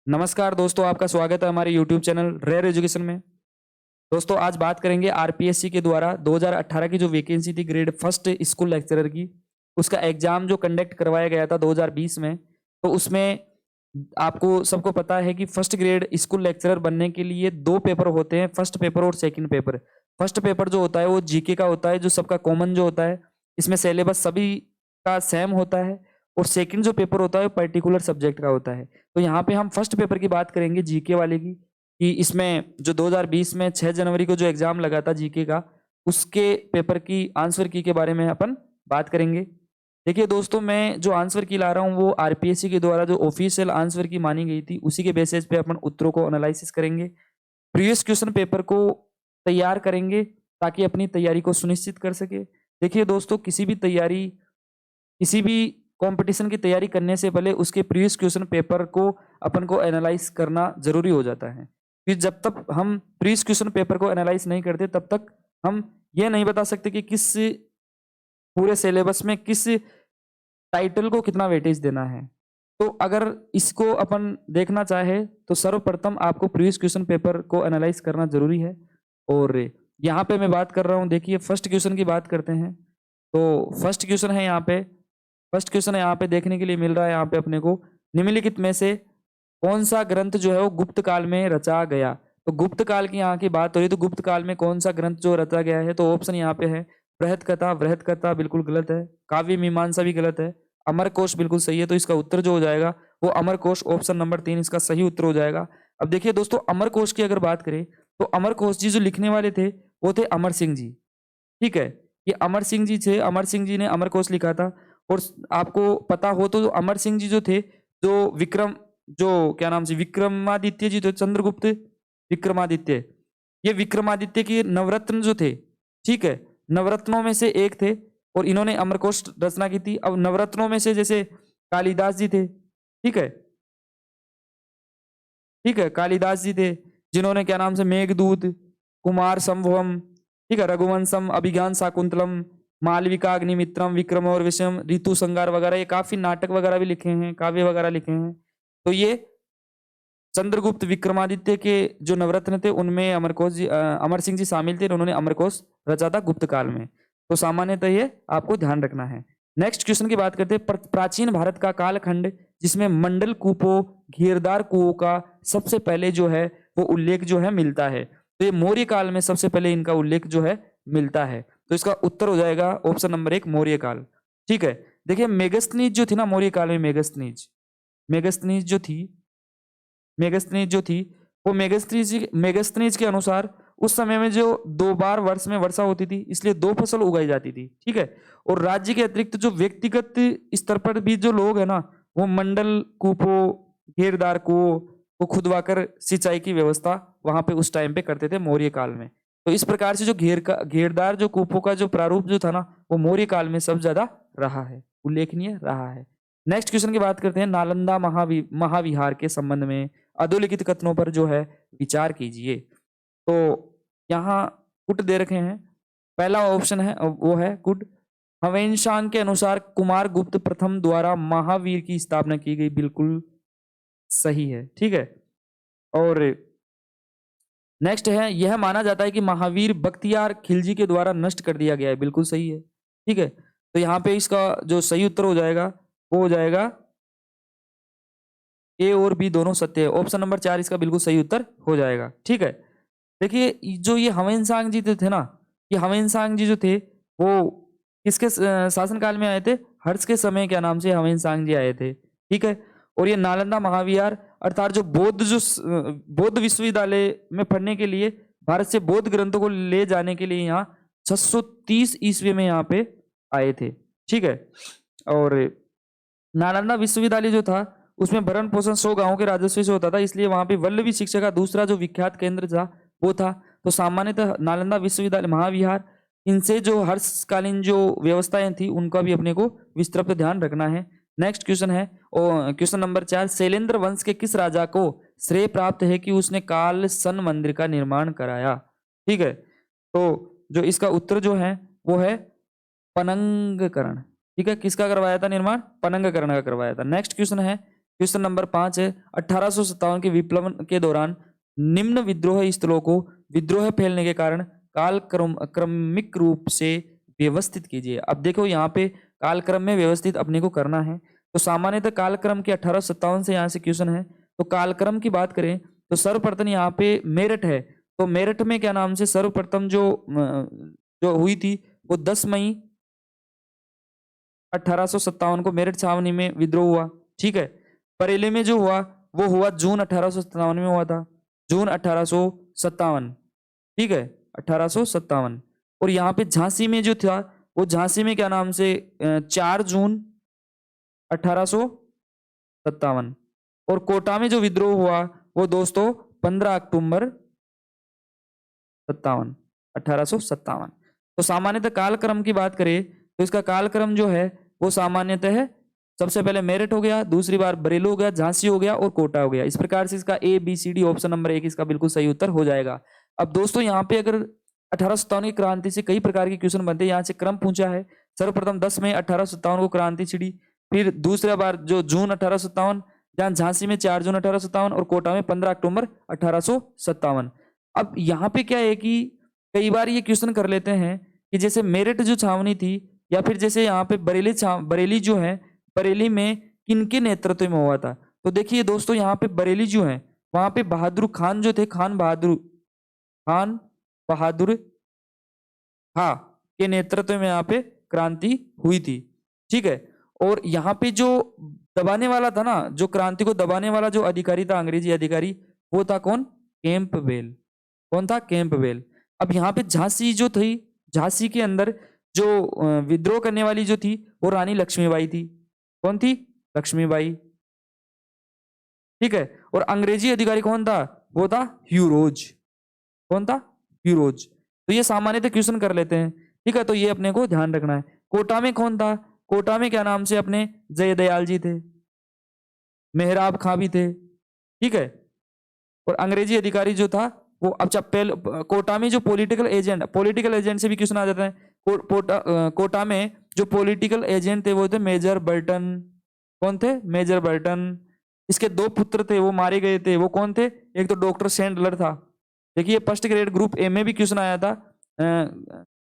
नमस्कार दोस्तों, आपका स्वागत है हमारे YouTube चैनल रेयर एजुकेशन में। दोस्तों आज बात करेंगे आरपीएससी के द्वारा 2018 की जो वैकेंसी थी ग्रेड फर्स्ट स्कूल लेक्चरर की, उसका एग्जाम जो कंडक्ट करवाया गया था 2020 में। तो उसमें आपको सबको पता है कि फर्स्ट ग्रेड स्कूल लेक्चरर बनने के लिए दो पेपर होते हैं, फर्स्ट पेपर और सेकंड पेपर। फर्स्ट पेपर जो होता है वो जीके का होता है, जो सबका कॉमन जो होता है, इसमें सिलेबस सभी का सेम होता है। और सेकंड जो पेपर होता है वो पर्टिकुलर सब्जेक्ट का होता है। तो यहाँ पे हम फर्स्ट पेपर की बात करेंगे जीके वाले की, कि इसमें जो 2020 में 6 जनवरी को जो एग्जाम लगा था जीके का, उसके पेपर की आंसर की के बारे में अपन बात करेंगे। देखिए दोस्तों, मैं जो आंसर की ला रहा हूँ वो आरपीएससी के द्वारा जो ऑफिशियल आंसर की मानी गई थी, उसी के बेसिस पे अपन उत्तरों को एनालिसिस करेंगे, प्रीवियस क्वेश्चन पेपर को तैयार करेंगे ताकि अपनी तैयारी को सुनिश्चित कर सके। देखिए दोस्तों, किसी भी तैयारी, किसी भी कंपटीशन की तैयारी करने से पहले उसके प्रीवियस क्वेश्चन पेपर को अपन को एनालाइज करना जरूरी हो जाता है। कि जब तक हम प्रीवियस क्वेश्चन पेपर को एनालाइज नहीं करते तब तक हम ये नहीं बता सकते कि किस पूरे सिलेबस में किस टाइटल को कितना वेटेज देना है। तो अगर इसको अपन देखना चाहे तो सर्वप्रथम आपको प्रीवियस क्वेश्चन पेपर को एनालाइज करना जरूरी है। और यहाँ पे मैं बात कर रहा हूँ, देखिए फर्स्ट क्वेश्चन की बात करते हैं। तो फर्स्ट क्वेश्चन है यहाँ पे, फर्स्ट क्वेश्चन यहाँ पे देखने के लिए मिल रहा है यहाँ पे अपने को, निम्नलिखित में से कौन सा ग्रंथ जो है वो गुप्त काल में रचा गया। तो गुप्त काल की यहाँ की बात हो रही है, तो गुप्त काल में कौन सा ग्रंथ जो रचा गया है, तो ऑप्शन यहाँ पे है बृहत कथा। बृहत कथा बिल्कुल गलत है। काव्य मीमांसा भी गलत है। अमर कोश बिल्कुल सही है। तो इसका उत्तर जो हो जाएगा वो अमर कोश, ऑप्शन नंबर 3 इसका सही उत्तर हो जाएगा। अब देखिए दोस्तों, अमर कोश की अगर बात करें तो अमर कोश जी जो लिखने वाले थे वो थे अमर सिंह जी। ठीक है, ये अमर सिंह जी थे, अमर सिंह जी ने अमर कोश लिखा था। और आपको पता हो तो अमर सिंह जी जो थे, जो विक्रम, जो क्या नाम से, विक्रमादित्य जी थे, चंद्रगुप्त विक्रमादित्य, ये विक्रमादित्य के नवरत्न जो थे, ठीक है, नवरत्नों में से एक थे। और इन्होंने अमरकोश रचना की थी। अब नवरत्नों में से जैसे कालिदास जी थे, ठीक है, ठीक है, कालिदास जी थे, जिन्होंने क्या नाम से मेघदूत, कुमार संभवम, ठीक है, रघुवंशम, अभिज्ञान शाकुंतलम, मालविका, अग्निमित्रम, विक्रम और विषम, ऋतु संगार वगैरह, ये काफी नाटक वगैरह भी लिखे हैं, काव्य वगैरह लिखे हैं। तो ये चंद्रगुप्त विक्रमादित्य के जो नवरत्न थे उनमें अमरकोश जी, अमर सिंह जी शामिल थे। उन्होंने अमरकोश रचा था गुप्त काल में। तो सामान्यतः ये आपको ध्यान रखना है। नेक्स्ट क्वेश्चन की बात करते हैं। प्राचीन भारत का कालखंड जिसमें मंडल कूपों, घेरदार कुओं का सबसे पहले जो है वो उल्लेख जो है मिलता है, तो ये मौर्य काल में सबसे पहले इनका उल्लेख जो है मिलता है। तो इसका उत्तर हो जाएगा ऑप्शन नंबर 1 मौर्य काल। ठीक है, देखिए मेगस्थनीज जो थी ना मौर्य काल में, मेगस्थनीज, मेगस्थनीज जो थी, मेगस्थनीज जो थी, वो मेगस्थनीज के अनुसार उस समय में जो 2 बार वर्ष में वर्षा होती थी, इसलिए 2 फसल उगाई जाती थी। ठीक है, और राज्य के अतिरिक्त जो व्यक्तिगत स्तर पर भी जो लोग है ना, वो मंडल कूपों, घेरदार कुओं को खुदवाकर सिंचाई की व्यवस्था वहां पे उस टाइम पे करते थे मौर्य काल में। तो इस प्रकार से जो घेरदार जो कूपों का जो प्रारूप जो था ना, वो मौर्य काल में सबसे ज्यादा रहा है, उल्लेखनीय रहा है। नेक्स्ट क्वेश्चन की बात करते हैं। नालंदा महाविहार के संबंध में अधोलिखित कथनों पर जो है विचार कीजिए। तो यहाँ कुट दे रखे हैं। पहला ऑप्शन है वो है कुट। हवेनशांग के अनुसार कुमार गुप्त प्रथम द्वारा महावीर की स्थापना की गई, बिल्कुल सही है। ठीक है, और नेक्स्ट है, यह माना जाता है कि महावीर बख्तियार खिलजी के द्वारा नष्ट कर दिया गया है, बिल्कुल सही है। ठीक है, तो यहाँ पे इसका जो सही उत्तर हो जाएगा वो हो जाएगा ए और बी दोनों सत्य है। ऑप्शन नंबर 4 इसका बिल्कुल सही उत्तर हो जाएगा। ठीक है, देखिए जो ये हवेनसांग जी थे ना, ये हवेनसांग जी जो थे वो किसके शासनकाल में आए थे? हर्ष के समय क्या नाम से हवेनसांग जी आए थे। ठीक है, और ये नालंदा महाविहार अर्थात जो बौद्ध विश्वविद्यालय में पढ़ने के लिए, भारत से बौद्ध ग्रंथों को ले जाने के लिए यहाँ 630 ईस्वी में यहाँ पे आए थे। ठीक है, और नालंदा विश्वविद्यालय जो था उसमें भरण पोषण 100 गांवों के राजस्व से होता था, इसलिए वहां पे वल्लभी शिक्षा का दूसरा जो विख्यात केंद्र था वो था। तो सामान्यतः नालंदा विश्वविद्यालय महाविहार, इनसे जो हर्षकालीन जो व्यवस्थाएं थी उनका भी अपने को विस्तृत ध्यान रखना है। नेक्स्ट क्वेश्चन है क्वेश्चन नंबर 4। शैलेंद्र वंश के किस राजा को श्रेय प्राप्त है कि उसने काल सन मंदिर का निर्माण कराया? ठीक है, तो जो इसका उत्तर जो है वो है पनंगकर्ण। ठीक है, किसका करवाया था निर्माण? पनंगकर्ण का करवाया था। नेक्स्ट क्वेश्चन है क्वेश्चन नंबर 5 है 1857 के विप्लव के दौरान निम्न विद्रोह स्थलों को विद्रोह फैलने के कारण क्रमिक रूप से व्यवस्थित कीजिए। अब देखो यहाँ पे कालक्रम में व्यवस्थित अपने को करना है। तो सामान्यतः कालक्रम के 1857 से यहाँ से क्वेश्चन है। तो कालक्रम की बात करें तो सर्वप्रथम यहाँ पे मेरठ है। तो मेरठ में क्या नाम से सर्वप्रथम जो हुई थी वो 10 मई 1857 को मेरठ छावनी में विद्रोह हुआ। ठीक है। बरेली में जो हुआ वो हुआ जून 1857 में हुआ था, जून 1857। ठीक है, 1857। और यहाँ पे झांसी में जो था वो झांसी में क्या नाम से 4 जून 1857। और कोटा में जो विद्रोह हुआ वो दोस्तों 15 अक्टूबर 1857। तो सामान्यतः कालक्रम की बात करें तो इसका कालक्रम जो है वो सामान्यतः है, सबसे पहले मेरठ हो गया, दूसरी बार बरेली हो गया, झांसी हो गया और कोटा हो गया। इस प्रकार से इसका ABCD ऑप्शन नंबर 1 इसका बिल्कुल सही उत्तर हो जाएगा। अब दोस्तों यहाँ पे अगर 1857 की क्रांति से कई प्रकार के क्वेश्चन बनते हैं, यहाँ से क्रम पूछा है। सर्वप्रथम 10 मई 1857 को क्रांति छिड़ी, फिर दूसरा बार जो जून 1857, जहां झांसी में 4 जून 1857 और कोटा में 15 अक्टूबर 1857। अब यहाँ पे क्या है कि कई बार ये क्वेश्चन कर लेते हैं कि जैसे मेरठ जो छावनी थी या फिर जैसे यहाँ पे बरेली जो है, बरेली में किनके नेतृत्व में हुआ था। तो देखिए दोस्तों यहाँ पे बरेली जो है वहां पे बहादुर खान जो थे, खान बहादुर हाँ के नेतृत्व में यहाँ पे क्रांति हुई थी। ठीक है। और यहाँ पे जो दबाने वाला था ना, जो क्रांति को दबाने वाला जो अधिकारी था, अंग्रेजी अधिकारी, वो था कौन? कैंपबेल। कौन था? कैंपबेल। अब यहाँ पे झांसी जो थी, झांसी के अंदर जो विद्रोह करने वाली जो थी वो रानी लक्ष्मीबाई थी। कौन थी? लक्ष्मीबाई। ठीक है। और अंग्रेजी अधिकारी कौन था? वो था ह्यू रोज। कौन था? ह्यू रोज। तो ये सामान्यतः क्वेश्चन कर लेते हैं। ठीक है, तो ये अपने को ध्यान रखना है। कोटा में कौन था? कोटा में क्या नाम से अपने जयदयाल जी थे, मेहराब खां भी थे। ठीक है। और अंग्रेजी अधिकारी जो था वो, अच्छा पहले कोटा में जो पॉलिटिकल एजेंट से भी क्वेश्चन आ जाता है। कोटा में जो पॉलिटिकल एजेंट थे वो थे मेजर बर्टन। कौन थे? Major Burton. इसके 2 पुत्र थे, वो मारे गए थे। वो कौन थे? एक तो डॉक्टर सैंडलर था। देखिए फर्स्ट ग्रेड ग्रुप ए में भी क्वेश्चन आया था,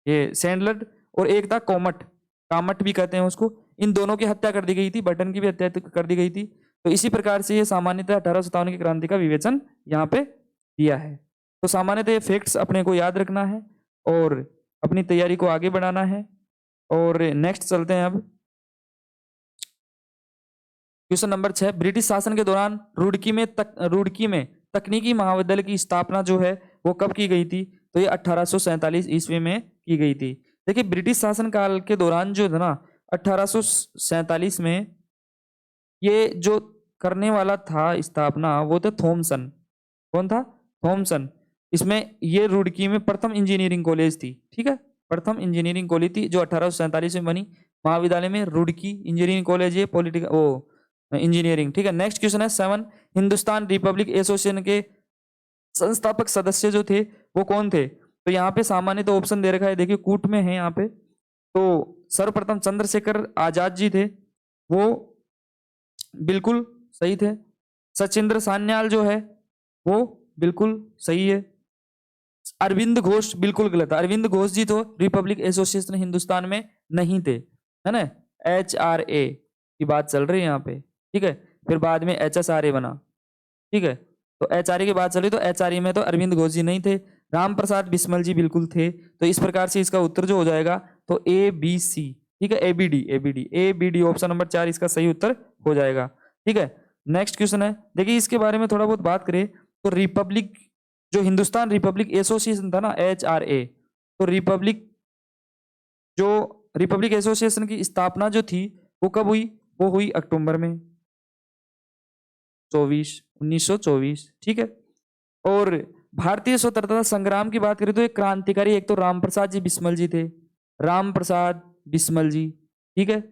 ये सैंडलर। और एक था कामट भी कहते हैं उसको। इन दोनों की हत्या कर दी गई थी, बर्टन की भी हत्या कर दी गई थी। तो इसी प्रकार से ये सामान्यतः 1857 की क्रांति का विवेचन यहाँ पे दिया है। तो सामान्यतः ये फैक्ट्स अपने को याद रखना है और अपनी तैयारी को आगे बढ़ाना है। और नेक्स्ट चलते हैं अब क्वेश्चन नंबर 6। ब्रिटिश शासन के दौरान रुड़की में तकनीकी महाविद्यालय की स्थापना जो है वो कब की गई थी? तो ये 1847 ईस्वी में की गई थी। देखिए ब्रिटिश शासन काल के दौरान जो था ना 1847 में ये जो करने वाला था स्थापना वो था थॉमसन। कौन था? थॉमसन। इसमें ये रुड़की में प्रथम इंजीनियरिंग कॉलेज थी। ठीक है, प्रथम इंजीनियरिंग कॉलेज थी जो 1847 में बनी। महाविद्यालय में रुड़की इंजीनियरिंग कॉलेज है, पॉलिटिकल इंजीनियरिंग। ठीक है। नेक्स्ट क्वेश्चन है 7। हिंदुस्तान रिपब्लिक एसोसिएशन के संस्थापक सदस्य जो थे वो कौन थे? तो यहाँ पे सामान्य तो ऑप्शन दे रखा है, देखिए कूट में है यहाँ पे। तो सर्वप्रथम चंद्रशेखर आजाद जी थे, वो बिल्कुल सही थे। सचिंद्र सान्याल जो है वो बिल्कुल सही है। अरविंद घोष बिल्कुल गलत है। अरविंद घोष जी तो रिपब्लिक एसोसिएशन हिंदुस्तान में नहीं थे, है ना। HRA की बात चल रही है यहाँ पे। ठीक है। फिर बाद में HSRA बना। ठीक है। तो HRA की बात चल रही, तो HRA में तो अरविंद घोष जी नहीं थे। राम प्रसाद बिस्मल जी बिल्कुल थे। तो इस प्रकार से इसका उत्तर जो हो जाएगा तो ABC। ठीक है, ABD ऑप्शन नंबर 4 इसका सही उत्तर हो जाएगा। ठीक है। नेक्स्ट क्वेश्चन है, देखिए इसके बारे में थोड़ा बहुत बात करें तो रिपब्लिक जो हिंदुस्तान रिपब्लिक एसोसिएशन था ना HRA, तो रिपब्लिक एसोसिएशन की स्थापना जो थी वो कब हुई? वो हुई अक्टूबर में 1924। ठीक है। और भारतीय स्वतंत्रता संग्राम की बात करें तो एक क्रांतिकारी एक तो राम प्रसाद जी बिस्मल जी थे, राम प्रसाद बिस्मल जी। ठीक है।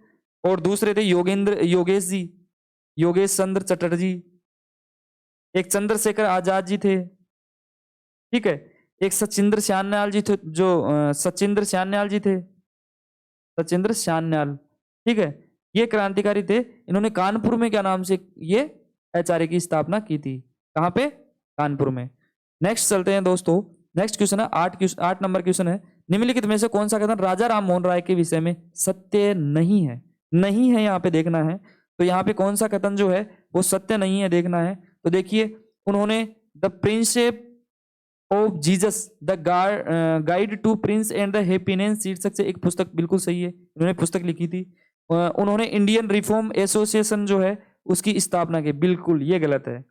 और दूसरे थे योगेश चंद्र चटर्जी। एक चंद्रशेखर आजाद जी थे। ठीक है। एक सचिंद्र सान्याल जी थे, जो सचिंद्र सान्याल जी थे, सचिंद्र सान्याल। ठीक है। ये क्रांतिकारी थे। इन्होंने कानपुर में क्या नाम से ये एचआरए की स्थापना की थी? कहाँ पे? कानपुर में। नेक्स्ट चलते हैं दोस्तों। नेक्स्ट क्वेश्चन है 8 नंबर क्वेश्चन है, निम्नलिखित में से कौन सा कथन राजा राम मोहन राय के विषय में सत्य नहीं है? नहीं है यहाँ पे देखना है। तो यहाँ पे कौन सा कथन जो है वो सत्य नहीं है देखना है। तो देखिए, उन्होंने the precepts of Jesus the guide to prince and the happiness शीर्षक से एक पुस्तक, बिल्कुल सही है, इन्होंने पुस्तक लिखी थी। उन्होंने इंडियन रिफॉर्म एसोसिएशन जो है उसकी स्थापना की, बिल्कुल ये गलत है।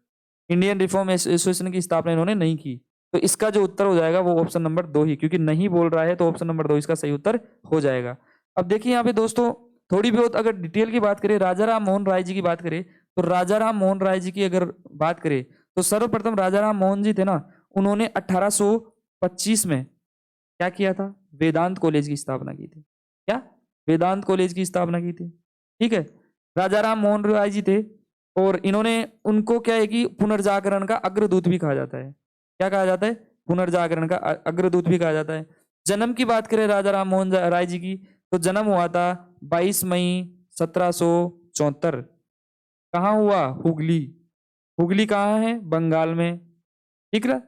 इंडियन रिफॉर्म एसोसिएशन की स्थापना इन्होंने नहीं की। तो इसका जो उत्तर हो जाएगा वो ऑप्शन नंबर 2 ही, क्योंकि नहीं बोल रहा है तो ऑप्शन नंबर 2 इसका सही उत्तर हो जाएगा। अब देखिए यहाँ पे दोस्तों, थोड़ी बहुत अगर डिटेल की बात करें, राजा राम मोहन राय जी की बात करें, तो राजा राम मोहन राय जी की अगर बात करें तो सर्वप्रथम राजा राम मोहन जी थे ना, उन्होंने 1825 में क्या किया था? वेदांत कॉलेज की स्थापना की थी। क्या? वेदांत कॉलेज की स्थापना की थी। ठीक है, राजा राम मोहन राय जी थे, और इन्होंने, उनको क्या है कि पुनर्जागरण का अग्रदूत भी कहा जाता है। क्या कहा जाता है? पुनर्जागरण का अग्रदूत भी कहा जाता है। जन्म की बात करें राजा राम मोहन राय जी की, तो जन्म हुआ था 22 मई 1774। कहाँ हुआ? हुगली। हुगली कहाँ है? बंगाल में। ठीक है।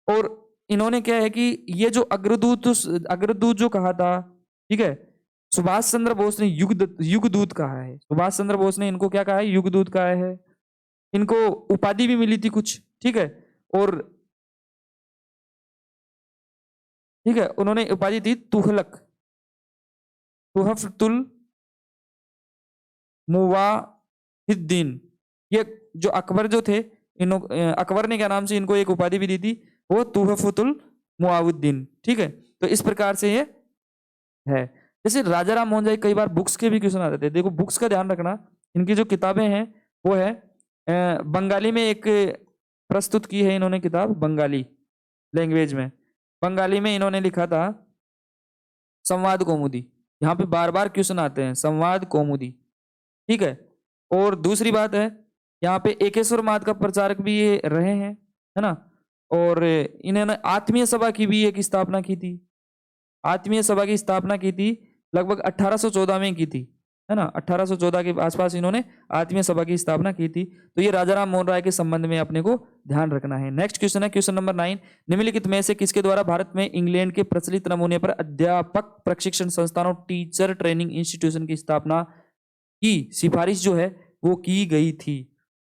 और इन्होंने क्या है कि ये जो अग्रदूत जो कहा था, ठीक है, सुभाष चंद्र बोस ने युगदूत कहा है। सुभाष चंद्र बोस ने इनको क्या कहा है? युगदूत कहा है। इनको उपाधि भी मिली थी कुछ, ठीक है, और ठीक है, उन्होंने उपाधि थी तुगलक, तुहफतुल मुवाहिद्दीन। ये जो अकबर जो थे, अकबर ने क्या नाम से इनको एक उपाधि भी दी थी, वो तुहफतुल मुआवुद्दीन। ठीक है, तो इस प्रकार से ये है। जैसे राजा राम मोहन राय, कई बार बुक्स के भी क्वेश्चन आते थे। देखो, बुक्स का ध्यान रखना, इनकी जो किताबें हैं वो है बंगाली में एक प्रस्तुत की है इन्होंने किताब, बंगाली लैंग्वेज में। बंगाली में इन्होंने लिखा था संवाद कौमुदी। यहाँ पे बार बार क्वेश्चन आते हैं, संवाद कौमुदी। ठीक है, और दूसरी बात है, यहाँ पे एकेश्वर माद का प्रचारक भी ये रहे हैं, है ना। और इन्होंने आत्मीय सभा की भी एक स्थापना की थी। आत्मीय सभा की स्थापना की थी लगभग 1814 में की थी, है ना। 1814 के आसपास इन्होंने आत्मीय सभा की स्थापना की थी। तो ये राजा राम मोहन राय के संबंध में अपने को ध्यान रखना है। नेक्स्ट क्वेश्चन है क्वेश्चन नंबर 9, निम्नलिखित में से किसके द्वारा भारत में इंग्लैंड के प्रचलित नमूने पर अध्यापक प्रशिक्षण संस्थानों टीचर ट्रेनिंग इंस्टीट्यूशन की स्थापना की सिफारिश जो है वो की गई थी?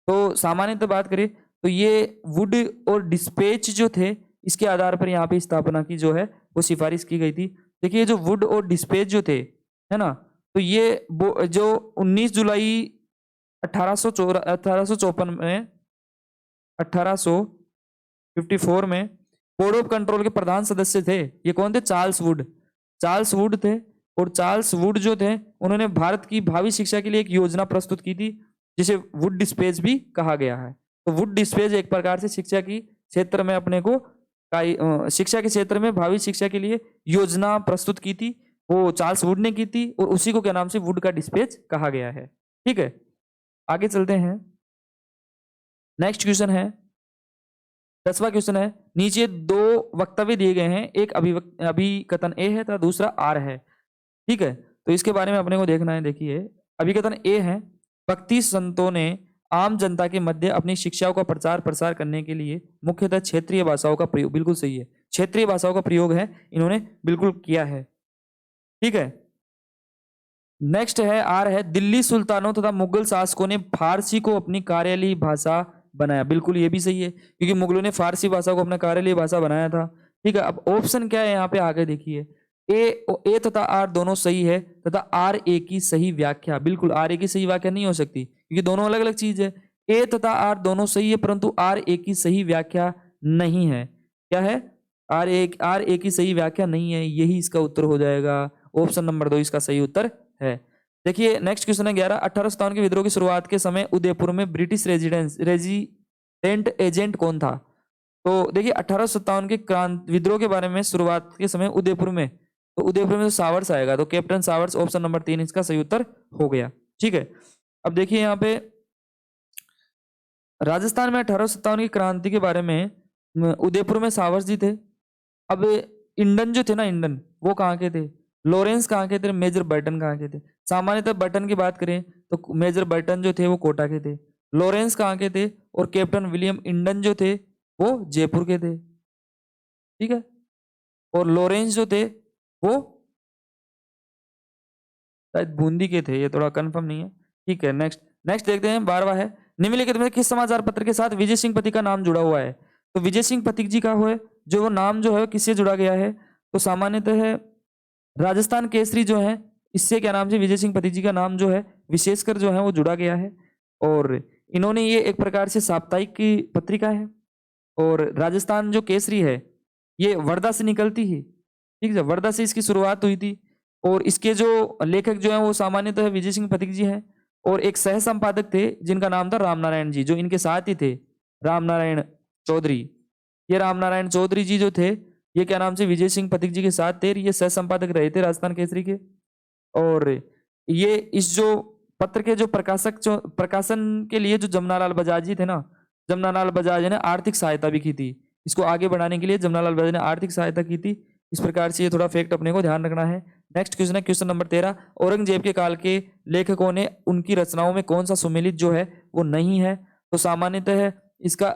तो सामान्यतः बात करें तो ये वुड और डिस्पैच जो थे, इसके आधार पर यहाँ पे स्थापना की जो है वो सिफारिश की गई थी। देखिए, जो वुड और डिस्पैच जो थे, है ना, तो ये जो 19 जुलाई 1854 में 1854 में बोर्ड ऑफ कंट्रोल के प्रधान सदस्य थे। ये कौन थे? Charles Wood. चार्ल्स वुड थे, और चार्ल्स वुड जो थे उन्होंने भारत की भावी शिक्षा के लिए एक योजना प्रस्तुत की थी, जिसे वुड डिस्पैच भी कहा गया है। तो वुड डिस्पैच एक प्रकार से शिक्षा की क्षेत्र में अपने को शिक्षा के क्षेत्र में भावी शिक्षा के लिए योजना प्रस्तुत की थी, वो चार्ल्स वुड ने की थी, और उसी को क्या नाम से वुड का डिस्पैच कहा गया है। ठीक है, आगे चलते हैं। नेक्स्ट क्वेश्चन है 10वां क्वेश्चन है, नीचे दो वक्तव्य दिए गए हैं, एक अभिकथन ए है तथा दूसरा आर है। ठीक है, तो इसके बारे में अपने को देखना है। देखिए, अभिकथन ए है, भक्ति संतों ने आम जनता के मध्य अपनी शिक्षाओं का प्रचार प्रसार करने के लिए मुख्यतः क्षेत्रीय भाषाओं का प्रयोग, बिल्कुल सही है, क्षेत्रीय भाषाओं का प्रयोग है इन्होंने बिल्कुल किया है। ठीक है, नेक्स्ट है आर है, दिल्ली सुल्तानों तथा मुगल शासकों ने फारसी को अपनी कार्यालयी भाषा बनाया, बिल्कुल ये भी सही है, क्योंकि मुगलों ने फारसी भाषा को अपना कार्यालयी भाषा बनाया था। ठीक है, अब ऑप्शन क्या है यहाँ पे आगे देखिए, ए तथा आर दोनों सही है, तथा आर ए की सही व्याख्या, बिल्कुल आर ए की सही व्याख्या नहीं हो सकती, क्योंकि दोनों अलग अलग चीज है। ए तथा आर दोनों सही है, परंतु आर ए की सही व्याख्या नहीं है। क्या है? आर ए की सही व्याख्या नहीं है, यही इसका उत्तर हो जाएगा। ऑप्शन नंबर 2 इसका सही उत्तर है। देखिए, नेक्स्ट क्वेश्चन है 11, 1857 के विद्रोह की शुरुआत के समय उदयपुर में ब्रिटिश रेजिडेंट एजेंट कौन था? तो देखिए, 1857 के विद्रोह के बारे में शुरुआत के समय उदयपुर में, तो उदयपुर में तो सावर्स आएगा, तो कैप्टन सावर्स, ऑप्शन नंबर 3 इसका सही उत्तर हो गया। ठीक है, अब देखिए यहाँ पे राजस्थान में 1857 की क्रांति के बारे में उदयपुर में सावर्स जी थे। अब इंडन जो थे ना, इंडन वो कहाँ के थे? लॉरेंस कहाँ के थे? मेजर बर्टन कहाँ के थे? सामान्यतः बर्टन की बात करें तो मेजर बर्टन जो थे वो कोटा के थे, लॉरेंस कहाँ के थे, और कैप्टन विलियम इंडन जो थे वो जयपुर के थे, ठीक है, और लॉरेंस जो थे वो शायद बूंदी के थे, ये थोड़ा कंफर्म नहीं है, ठीक है। नेक्स्ट नेक्स्ट देखते हैं 12वां है, निम्नलिखित में किस समाचार पत्र के साथ विजय सिंह पथिक का नाम जुड़ा हुआ है। तो विजय सिंह पथिक जी का है जो वो नाम जो है किससे जुड़ा गया है, तो सामान्यतः है राजस्थान केसरी जो है इससे क्या नाम से विजय सिंह पथिक जी का नाम जो है विशेषकर जो है वो जुड़ा गया है। और इन्होंने ये एक प्रकार से साप्ताहिक की पत्रिका है, और राजस्थान जो केसरी है ये वर्धा से निकलती है, ठीक है, वर्धा से इसकी शुरुआत हुई थी। और इसके जो लेखक जो है वो सामान्यतः विजय सिंह पथिक जी हैं, और एक सह संपादक थे जिनका नाम था रामनारायण जी, जो इनके साथ ही थे, रामनारायण चौधरी। ये रामनारायण चौधरी जी जो थे ये क्या नाम से विजय सिंह पथिक जी के साथ थे, ये सह संपादक रहे थे राजस्थान केसरी के। और ये इस जो पत्र के जो प्रकाशक जो प्रकाशन के लिए जो जमनालाल बजाज जी थे ना, जमनालाल बजाज ने आर्थिक सहायता भी की थी, इसको आगे बढ़ाने के लिए जमनालाल बजाज ने आर्थिक सहायता की थी। इस प्रकार से ये थोड़ा फैक्ट अपने को ध्यान रखना है। नेक्स्ट क्वेश्चन है क्वेश्चन नंबर 13, औरंगजेब के काल के लेखकों ने उनकी रचनाओं में कौन सा सुमेलित जो है वो नहीं है। तो सामान्यतः है इसका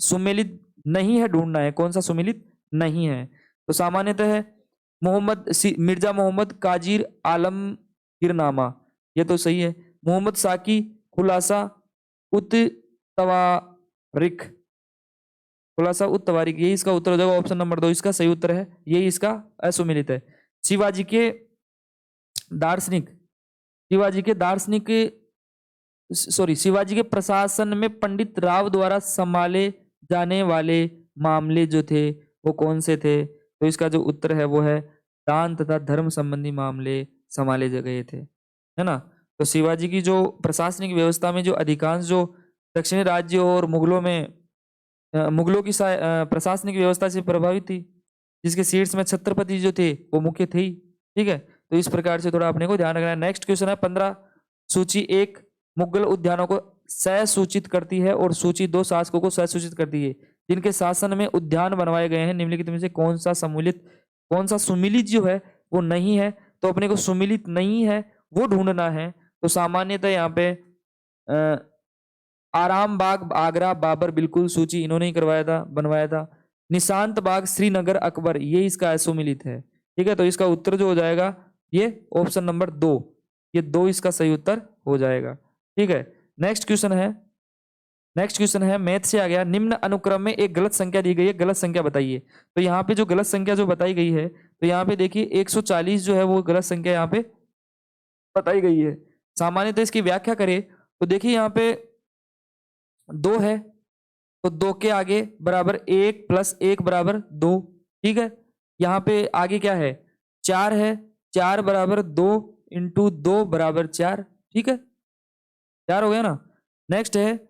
सुमेलित नहीं है ढूंढना है, कौन सा सुमेलित नहीं है। तो सामान्यतः है मिर्जा मोहम्मद काजिर आलमगीरनामा, ये तो सही है। मोहम्मद साकी खुलासा उत तवारिख, खुलासा उत तवारिख, यही इसका उत्तर हो जाएगा, ऑप्शन नंबर 2 इसका सही उत्तर है, यही इसका असुमिलित है। शिवाजी के दार्शनिक, शिवाजी के दार्शनिक शिवाजी के प्रशासन में पंडित राव द्वारा संभाले जाने वाले मामले जो थे वो कौन से थे। तो इसका जो उत्तर है वो है दान तथा धर्म संबंधी मामले संभाले गए थे, है ना। तो शिवाजी की जो प्रशासनिक व्यवस्था में जो अधिकांश जो दक्षिणी राज्यों और मुगलों में मुगलों की प्रशासनिक व्यवस्था से प्रभावित थी, जिसके शीर्ष में छत्रपति जो थे वो मुख्य थे ही, ठीक है। तो इस प्रकार से थोड़ा अपने को ध्यान रखना है। नेक्स्ट क्वेश्चन है 15, सूची 1 मुगल उद्यानों को ससूचित करती है और सूची 2 शासकों को ससूचित करती है, जिनके शासन में उद्यान बनवाए गए हैं निम्नलिखित में से कौन सा सुमिलित जो है वो नहीं है। तो अपने को सुमिलित नहीं है वो ढूंढना है। तो सामान्यतः यहाँ पे आराम बाग आगरा बाबर बिल्कुल सूची इन्होंने ही करवाया था, बनवाया था। निशांत बाग श्रीनगर अकबर, ये इसका असुमिलित है, ठीक है। तो इसका उत्तर जो हो जाएगा ये ऑप्शन नंबर 2, ये 2 इसका सही उत्तर हो जाएगा, ठीक है। नेक्स्ट क्वेश्चन है मैथ से आ गया, निम्न अनुक्रम में एक गलत संख्या दी गई है, गलत संख्या बताइए। तो यहाँ पे जो गलत संख्या जो बताई गई है, तो यहाँ पे देखिए 140 जो है वो गलत संख्या यहाँ पे बताई गई है। सामान्यतः इसकी व्याख्या करें तो देखिए यहाँ पे 2 है, तो 2 के आगे बराबर 1 प्लस 1 बराबर 2, ठीक है। यहाँ पे आगे क्या है 4 है, 4 बराबर 2 इंटू 2 बराबर 4, ठीक है, 4 हो गया ना। नेक्स्ट है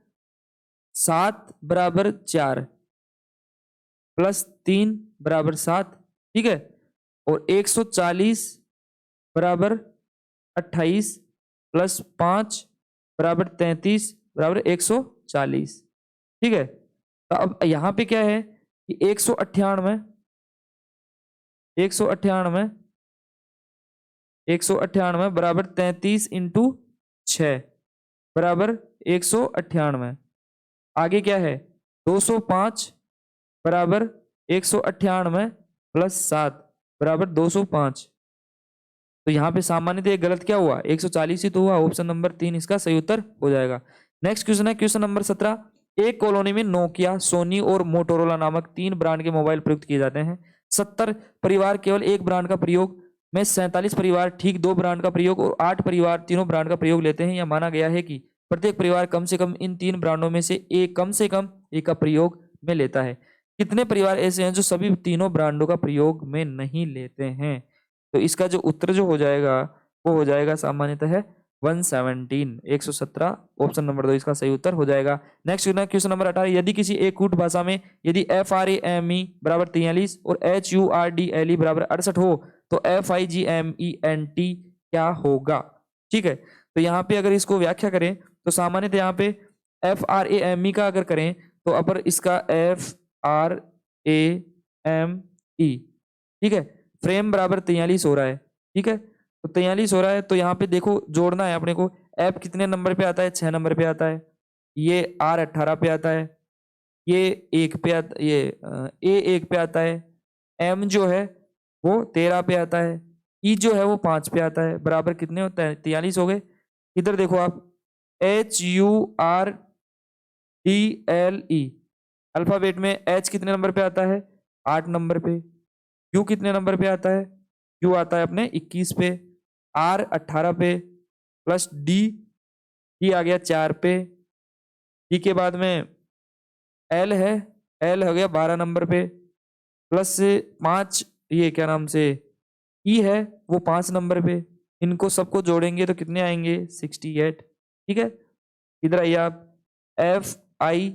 7 बराबर 4 प्लस 3 बराबर 7, ठीक है। और 140 बराबर 28 प्लस 5 बराबर 33 बराबर 140, ठीक है। तो अब यहाँ पे क्या है कि 198 बराबर 33 इंटू 6 बराबर 198। आगे क्या है 205 बराबर 198 प्लस 7 बराबर 205। तो यहाँ पे सामान्यतः गलत क्या हुआ 140 ही तो हुआ, ऑप्शन नंबर 3 इसका सही उत्तर हो जाएगा। नेक्स्ट क्वेश्चन है क्वेश्चन नंबर 17, एक कॉलोनी में नोकिया, सोनी और मोटोरोला नामक 3 ब्रांड के मोबाइल प्रयुक्त किए जाते हैं। 70 परिवार केवल एक ब्रांड का प्रयोग में, 47 परिवार ठीक 2 ब्रांड का प्रयोग और 8 परिवार तीनों ब्रांड का प्रयोग लेते हैं। यह माना गया है कि प्रत्येक परिवार कम से कम इन 3 ब्रांडों में से एक का प्रयोग में लेता है। कितने परिवार ऐसे हैं जो सभी तीनों ब्रांडों का प्रयोग में नहीं लेते हैं। तो इसका जो उत्तर जो हो जाएगा वो हो जाएगा सामान्यतः 117, ऑप्शन नंबर 2 इसका सही उत्तर हो जाएगा। नेक्स्ट क्वेश्चन नंबर 18, यदि किसी एक कूट भाषा में यदि FRAME बराबर 43 और HURDLE बराबर 68 हो तो FIGMENT क्या होगा, ठीक है। तो यहाँ पे अगर इसको व्याख्या करें तो सामान्यतः यहाँ पे FRAME का अगर करें तो अपर इसका FRAME, ठीक है, फ्रेम बराबर 43 हो रहा है, ठीक है। तो 43 हो रहा है। तो यहाँ पे देखो जोड़ना है अपने को। एफ कितने नंबर पे आता है? 6 नंबर पे आता है। ये आर 18 पे आता है। ये एक पे आता, ये ए 1 पे आता है। एम जो है वो 13 पे आता है। ई जो है वो 5 पे आता है। बराबर कितने होता है? 43 हो गए। इधर देखो आप, HURDLE अल्फाबेट में एच कितने नंबर पे आता है? 8 नंबर पे। यू कितने नंबर पे आता है? यू आता है अपने 21 पे। आर 18 पे, प्लस डी, डी आ गया 4 पे। डी के बाद में एल है, एल हो गया 12 नंबर पे, प्लस 5, ये क्या नाम से ई है वो 5 नंबर पे। इनको सबको जोड़ेंगे तो कितने आएंगे? 68। ठीक है, इधर आइए आप, FIGMENT,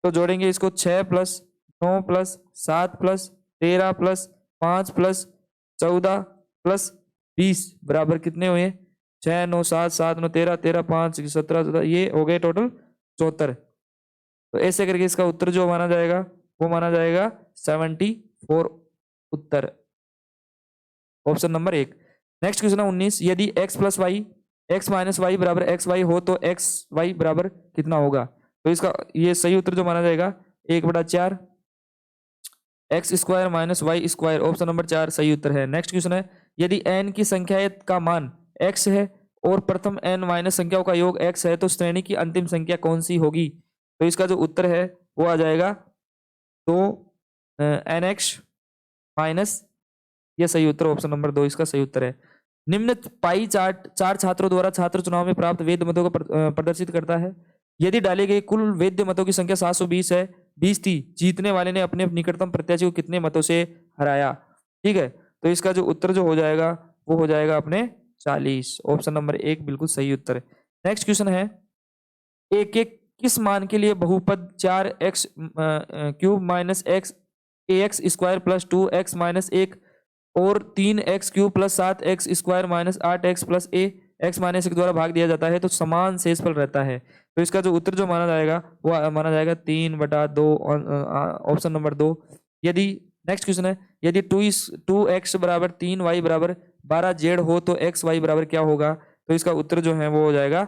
तो जोड़ेंगे इसको 6 plus 9 plus 7 plus 13 plus 5 plus 14 plus 20 बराबर कितने हुए? 6 9 7 7 9 13 13 5 17 17, ये हो गए टोटल 74। तो ऐसे करके इसका उत्तर जो माना जाएगा वो माना जाएगा 74 उत्तर, ऑप्शन नंबर 1। नेक्स्ट क्वेश्चन है 19, यदि x plus y x minus y बराबर एक्स वाई हो तो एक्स वाई बराबर कितना होगा? तो इसका ये सही उत्तर जो माना जाएगा 1/4 x square minus y square, option number 4 सही उत्तर है। नेक्स्ट क्वेश्चन है, यदि n की संख्या का मान x है और प्रथम n माइनस संख्याओं का योग x है तो श्रेणी की अंतिम संख्या कौन सी होगी? तो इसका जो उत्तर है वो आ जाएगा तो nx माइनस, ये सही उत्तर, ऑप्शन नंबर 2 इसका सही उत्तर है। निम्न पाई चार्ट 4 छात्रों द्वारा छात्र चुनाव में प्राप्त वैध मतों को प्रदर्शित करता है। यदि डाले गए कुल वैध मतों की संख्या 720 है, 20 थी, जीतने वाले ने अपने निकटतम प्रत्याशी को कितने मतों से हराया? ठीक है, तो इसका जो उत्तर जो हो जाएगा वो हो जाएगा अपने 40, ऑप्शन नंबर 1 बिल्कुल सही उत्तर है। नेक्स्ट क्वेश्चन है, एक एक किस मान के लिए बहुपद 4x³ minus x ax square plus 2x minus 1 और 3x³ plus 7x² minus 8x plus a x minus 1 द्वारा भाग दिया जाता है तो समान शेषफल रहता है? तो इसका जो उत्तर जो माना जाएगा वो माना जाएगा 3/2, ऑप्शन नंबर 2। यदि नेक्स्ट क्वेश्चन है, यदि 2x बराबर 3y बराबर 12z हो तो x y बराबर क्या होगा? तो इसका उत्तर जो है वो हो जाएगा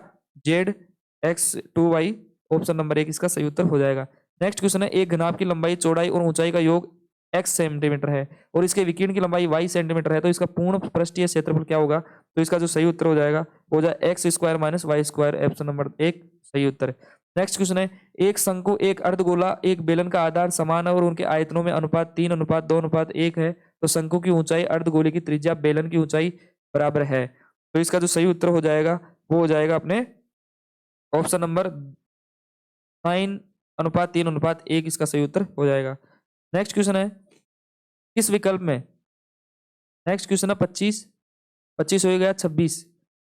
z(x2y), ऑप्शन नंबर 1 इसका सही उत्तर हो जाएगा। नेक्स्ट क्वेश्चन है, एक घनाभ की लंबाई, चौड़ाई और ऊंचाई का योग x सेंटीमीटर है और इसके विकीर्ण की लंबाई y सेंटीमीटर है तो इसका पूर्ण पृष्ठीय क्षेत्रफल क्या होगा? तो इसका जो सही उत्तर हो जाएगा वो हो जाएगा x square minus y square, option number 1 सही उत्तर है। नेक्स्ट क्वेश्चन है, एक शंकु, एक अर्धगोला, एक बेलन का आधार समान है और उनके आयतनों में अनुपात 3:2:1 है तो शंकु की ऊंचाई, अर्धगोले की त्रिज्या, बेलन की ऊंचाई बराबर है। तो इसका जो सही उत्तर हो जाएगा वो हो जाएगा अपने ऑप्शन नंबर 9:3:1, इसका सही उत्तर हो जाएगा। नेक्स्ट क्वेश्चन है, किस विकल्प में, नेक्स्ट क्वेश्चन है 25, 25 हो गया 26।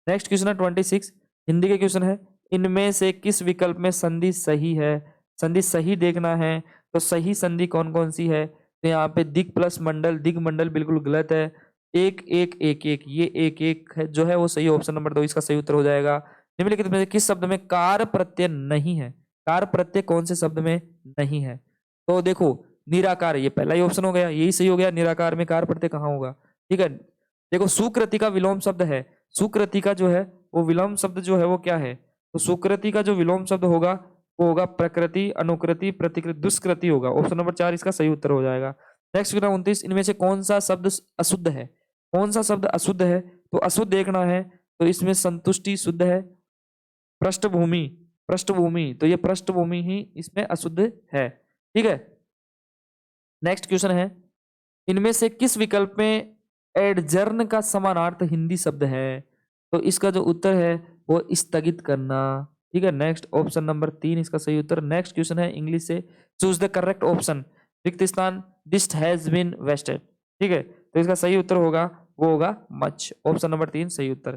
नेक्स्ट क्वेश्चन है 26, हिंदी के क्वेश्चन है, इनमें से किस विकल्प में संधि सही है? संधि सही देखना है तो सही संधि कौन कौन सी है? तो यहाँ पे दिग प्लस मंडल, दिग मंडल बिल्कुल गलत है। एक एक एक एक, ये एक एक है जो है वो सही, ऑप्शन नंबर 2 इसका सही उत्तर हो जाएगा। निम्नलिखित में से किस शब्द में कार प्रत्यय नहीं है? कार प्रत्यय कौन से शब्द में नहीं है? तो देखो, निराकार, ये पहला ही ऑप्शन हो गया, यही सही हो गया। निराकार में कार प्रत्यय कहाँ होगा? ठीक है, देखो सुकृति का विलोम शब्द है, सुकृति का जो है वो विलोम शब्द जो है वो क्या है? तो सुकृति का जो विलोम शब्द होगा वो होगा प्रकृति, अनुकृति, प्रतिकृति, दुष्कृति होगा, ऑप्शन नंबर 4 इसका सही उत्तर हो जाएगा। नेक्स्ट 29, इनमें से कौन सा शब्द अशुद्ध है? कौन सा शब्द अशुद्ध है? तो अशुद्ध देखना है तो इसमें संतुष्टि शुद्ध है, पृष्ठभूमि, पृष्ठभूमि, तो ये पृष्ठभूमि ही इसमें अशुद्ध है। ठीक है, नेक्स्ट क्वेश्चन है, इनमें से किस विकल्प में एडजर्न का समानार्थ हिंदी शब्द है? तो इसका जो उत्तर है वो स्थगित करना। ठीक है, नेक्स्ट ऑप्शन नंबर 3 इसका सही उत्तर। नेक्स्ट क्वेश्चन है इंग्लिश से, चूज द करेक्ट ऑप्शन, रिक्त स्थान, दिस हैज बीन वेस्टेड। ठीक है, तो इसका सही उत्तर होगा वो होगा मच, ऑप्शन नंबर 3 सही उत्तर।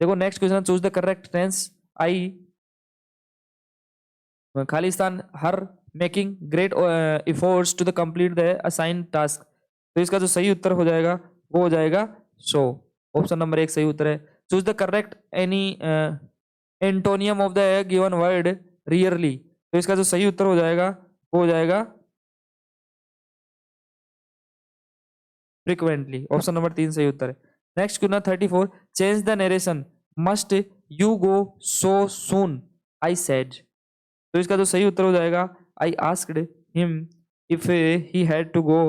देखो next question, choose the correct tense, I खाली स्थान, her, making great efforts to the complete the assign task. तो इसका जो सही उत्तर हो जाएगा वो हो जाएगा सो, ऑप्शन नंबर 1 सही उत्तर है। Choose the correct any antonym of the given word rarely, तो इसका जो सही उत्तर हो जाएगा वो हो जाएगा फ्रिक्वेंटली, ऑप्शन नंबर 3 सही उत्तर है। Next question 34, change the narration, must you go so soon, I said. तो इसका जो सही उत्तर हो जाएगा, I asked him if he had to go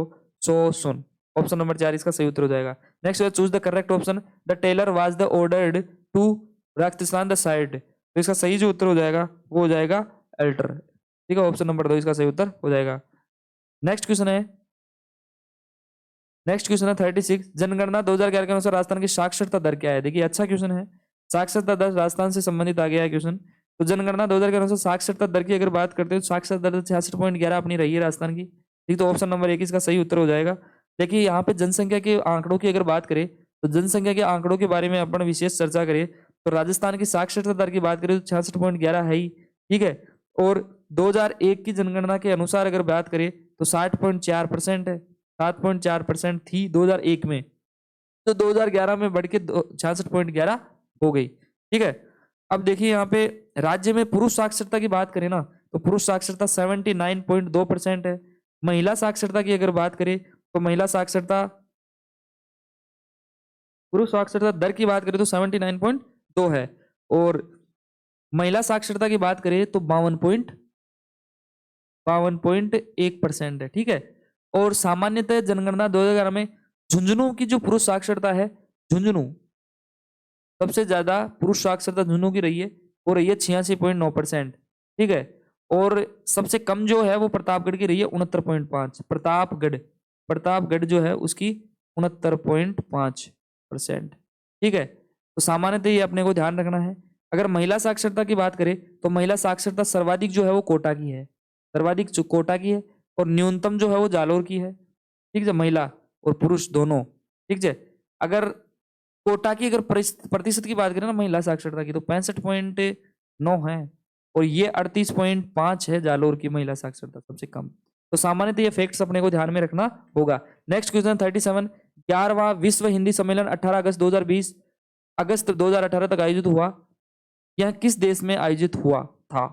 so soon, option number 4 इसका सही उत्तर हो जाएगा। Next choose the correct option, the tailor was the ordered to रक्तस्नान द साइड। तो इसका सही जो उत्तर हो जाएगा वो हो जाएगा अल्टर, ठीक है, ऑप्शन नंबर 2 इसका सही उत्तर हो जाएगा। नेक्स्ट क्वेश्चन है 36, जनगणना 2011 के अनुसार राजस्थान की साक्षरता दर क्या है। देखिए अच्छा क्वेश्चन है, साक्षरता दर राजस्थान से संबंधित आ गया है क्वेश्चन। तो जनगणना 2000 के अनुसार साक्षरता दर की अगर बात करते हैं तो साक्षरता दर 66.11 अपनी रही है राजस्थान की, ठीक, तो ऑप्शन नंबर 1 इसका सही उत्तर हो जाएगा। देखिए यहाँ पे जनसंख्या के आंकड़ों की अगर बात करें तो जनसंख्या के आंकड़ों के बारे में अपन विशेष चर्चा करें तो राजस्थान की साक्षरता दर की बात करें तो 66.11 है ही, ठीक है। और 2001 की जनगणना के अनुसार अगर बात करें तो 60.4% है, 7.4% थी 2001 में, तो 2011 में बढ़ के 66.11 हो गई, ठीक है। अब देखिए यहाँ पे राज्य में पुरुष साक्षरता की बात करें ना तो पुरुष साक्षरता 79.2% है। महिला साक्षरता की अगर बात करें तो महिला साक्षरता, पुरुष साक्षरता दर की बात करें तो 79.2 है और महिला साक्षरता की बात करें तो 52.1% है, ठीक है। और सामान्यतः जनगणना 2011 में झुंझुनू की जो पुरुष साक्षरता है, झुंझुनू सबसे ज्यादा पुरुष साक्षरता झुंझुनू की रही है और रही है 86.9%, ठीक है। और सबसे कम जो है वो प्रतापगढ़ की रही है 69.5, प्रतापगढ़ जो है उसकी 69.5%, ठीक है। तो सामान्यतः ये अपने को ध्यान रखना है। अगर महिला साक्षरता की बात करें तो महिला साक्षरता सर्वाधिक जो है वो कोटा की है, सर्वाधिक कोटा की है और न्यूनतम जो है वो जालोर की है, ठीक है, महिला और पुरुष दोनों, ठीक है। अगर कोटा की अगर प्रतिशत की बात करें ना महिला साक्षरता की तो 65.9 है और ये 38.5 है जालोर की महिला साक्षरता सबसे कम। तो सामान्यतः ये फैक्ट्स अपने को ध्यान में रखना होगा। नेक्स्ट क्वेश्चन 37, 11वां विश्व हिंदी सम्मेलन 18 अगस्त 2018 तक आयोजित हुआ, यह किस देश में आयोजित हुआ था।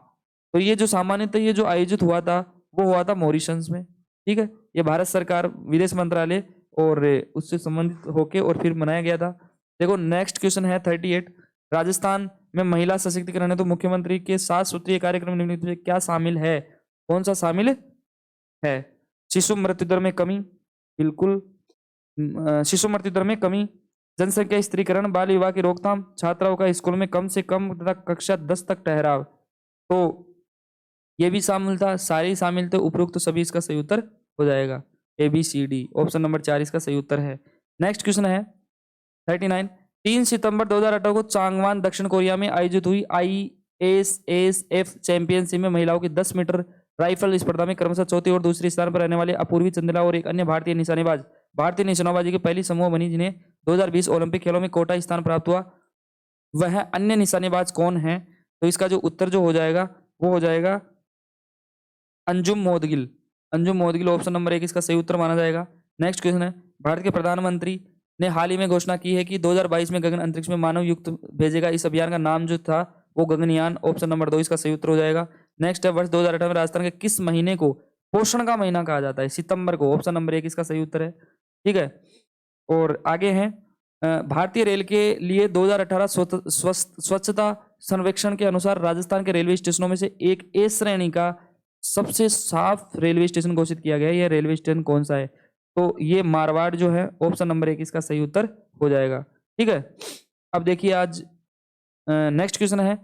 तो ये जो सामान्यतः ये जो आयोजित हुआ था वो हुआ था मॉरिशस में, ठीक है। ये भारत सरकार विदेश मंत्रालय और उससे संबंधित होके और फिर मनाया गया था। देखो नेक्स्ट क्वेश्चन है 38, राजस्थान में महिला सशक्तिकरण है तो मुख्यमंत्री के 7 सूत्रीय कार्यक्रम निम्नलिखित में क्या शामिल है, कौन सा शामिल है। शिशु मृत्यु दर में कमी, बिल्कुल शिशु मृत्यु दर में कमी, जनसंख्या स्त्रीकरण, बाल विवाह की रोकथाम, छात्राओं का स्कूल में कम से कम तथा कक्षा 10 तक ठहराव, तो ये भी शामिल था, सारे शामिल थे उपरोक्त तो सभी इसका सही उत्तर हो जाएगा ABCD, ऑप्शन नंबर 4 इसका सही उत्तर है। नेक्स्ट क्वेश्चन है 39, 3 सितंबर 2018 को चांगवान दक्षिण कोरिया में आयोजित हुई ISSF चैंपियनशिप में महिलाओं की 10 मीटर राइफल स्पर्धा में क्रमशः चौथी और दूसरे स्थान पर रहने वाले अपूर्वी चंदेला और एक अन्य भारतीय निशानेबाजी की पहली समूह बनी जिन्हें 2020 ओलंपिक खेलों में कोटा स्थान प्राप्त हुआ, वह अन्य निशानेबाज कौन है। तो इसका जो उत्तर जो हो जाएगा वो हो जाएगा अंजुम मोदगिल, ऑप्शन नंबर 1 इसका सही उत्तर माना जाएगा। नेक्स्ट क्वेश्चन है, भारत के प्रधानमंत्री ने हाल ही में घोषणा की है कि 2022 में गगन अंतरिक्ष में मानव युक्त भेजेगा, इस अभियान का नाम जो था वो गगनयान, ऑप्शन नंबर 2 इसका सही उत्तर हो जाएगा। नेक्स्ट है, वर्ष 2018 में राजस्थान के किस महीने को पोषण का महीना कहा जाता है, सितंबर को, ऑप्शन नंबर 1 इसका सही उत्तर है, ठीक है। और आगे हैं, भारतीय रेल के लिए 2018 स्वच्छता सर्वेक्षण के अनुसार राजस्थान के रेलवे स्टेशनों में से एक ए श्रेणी का सबसे साफ रेलवे स्टेशन घोषित किया गया है, यह रेलवे स्टेशन कौन सा है। तो ये मारवाड़ जो है, ऑप्शन नंबर 1 इसका सही उत्तर हो जाएगा, ठीक है। अब देखिए आज नेक्स्ट क्वेश्चन है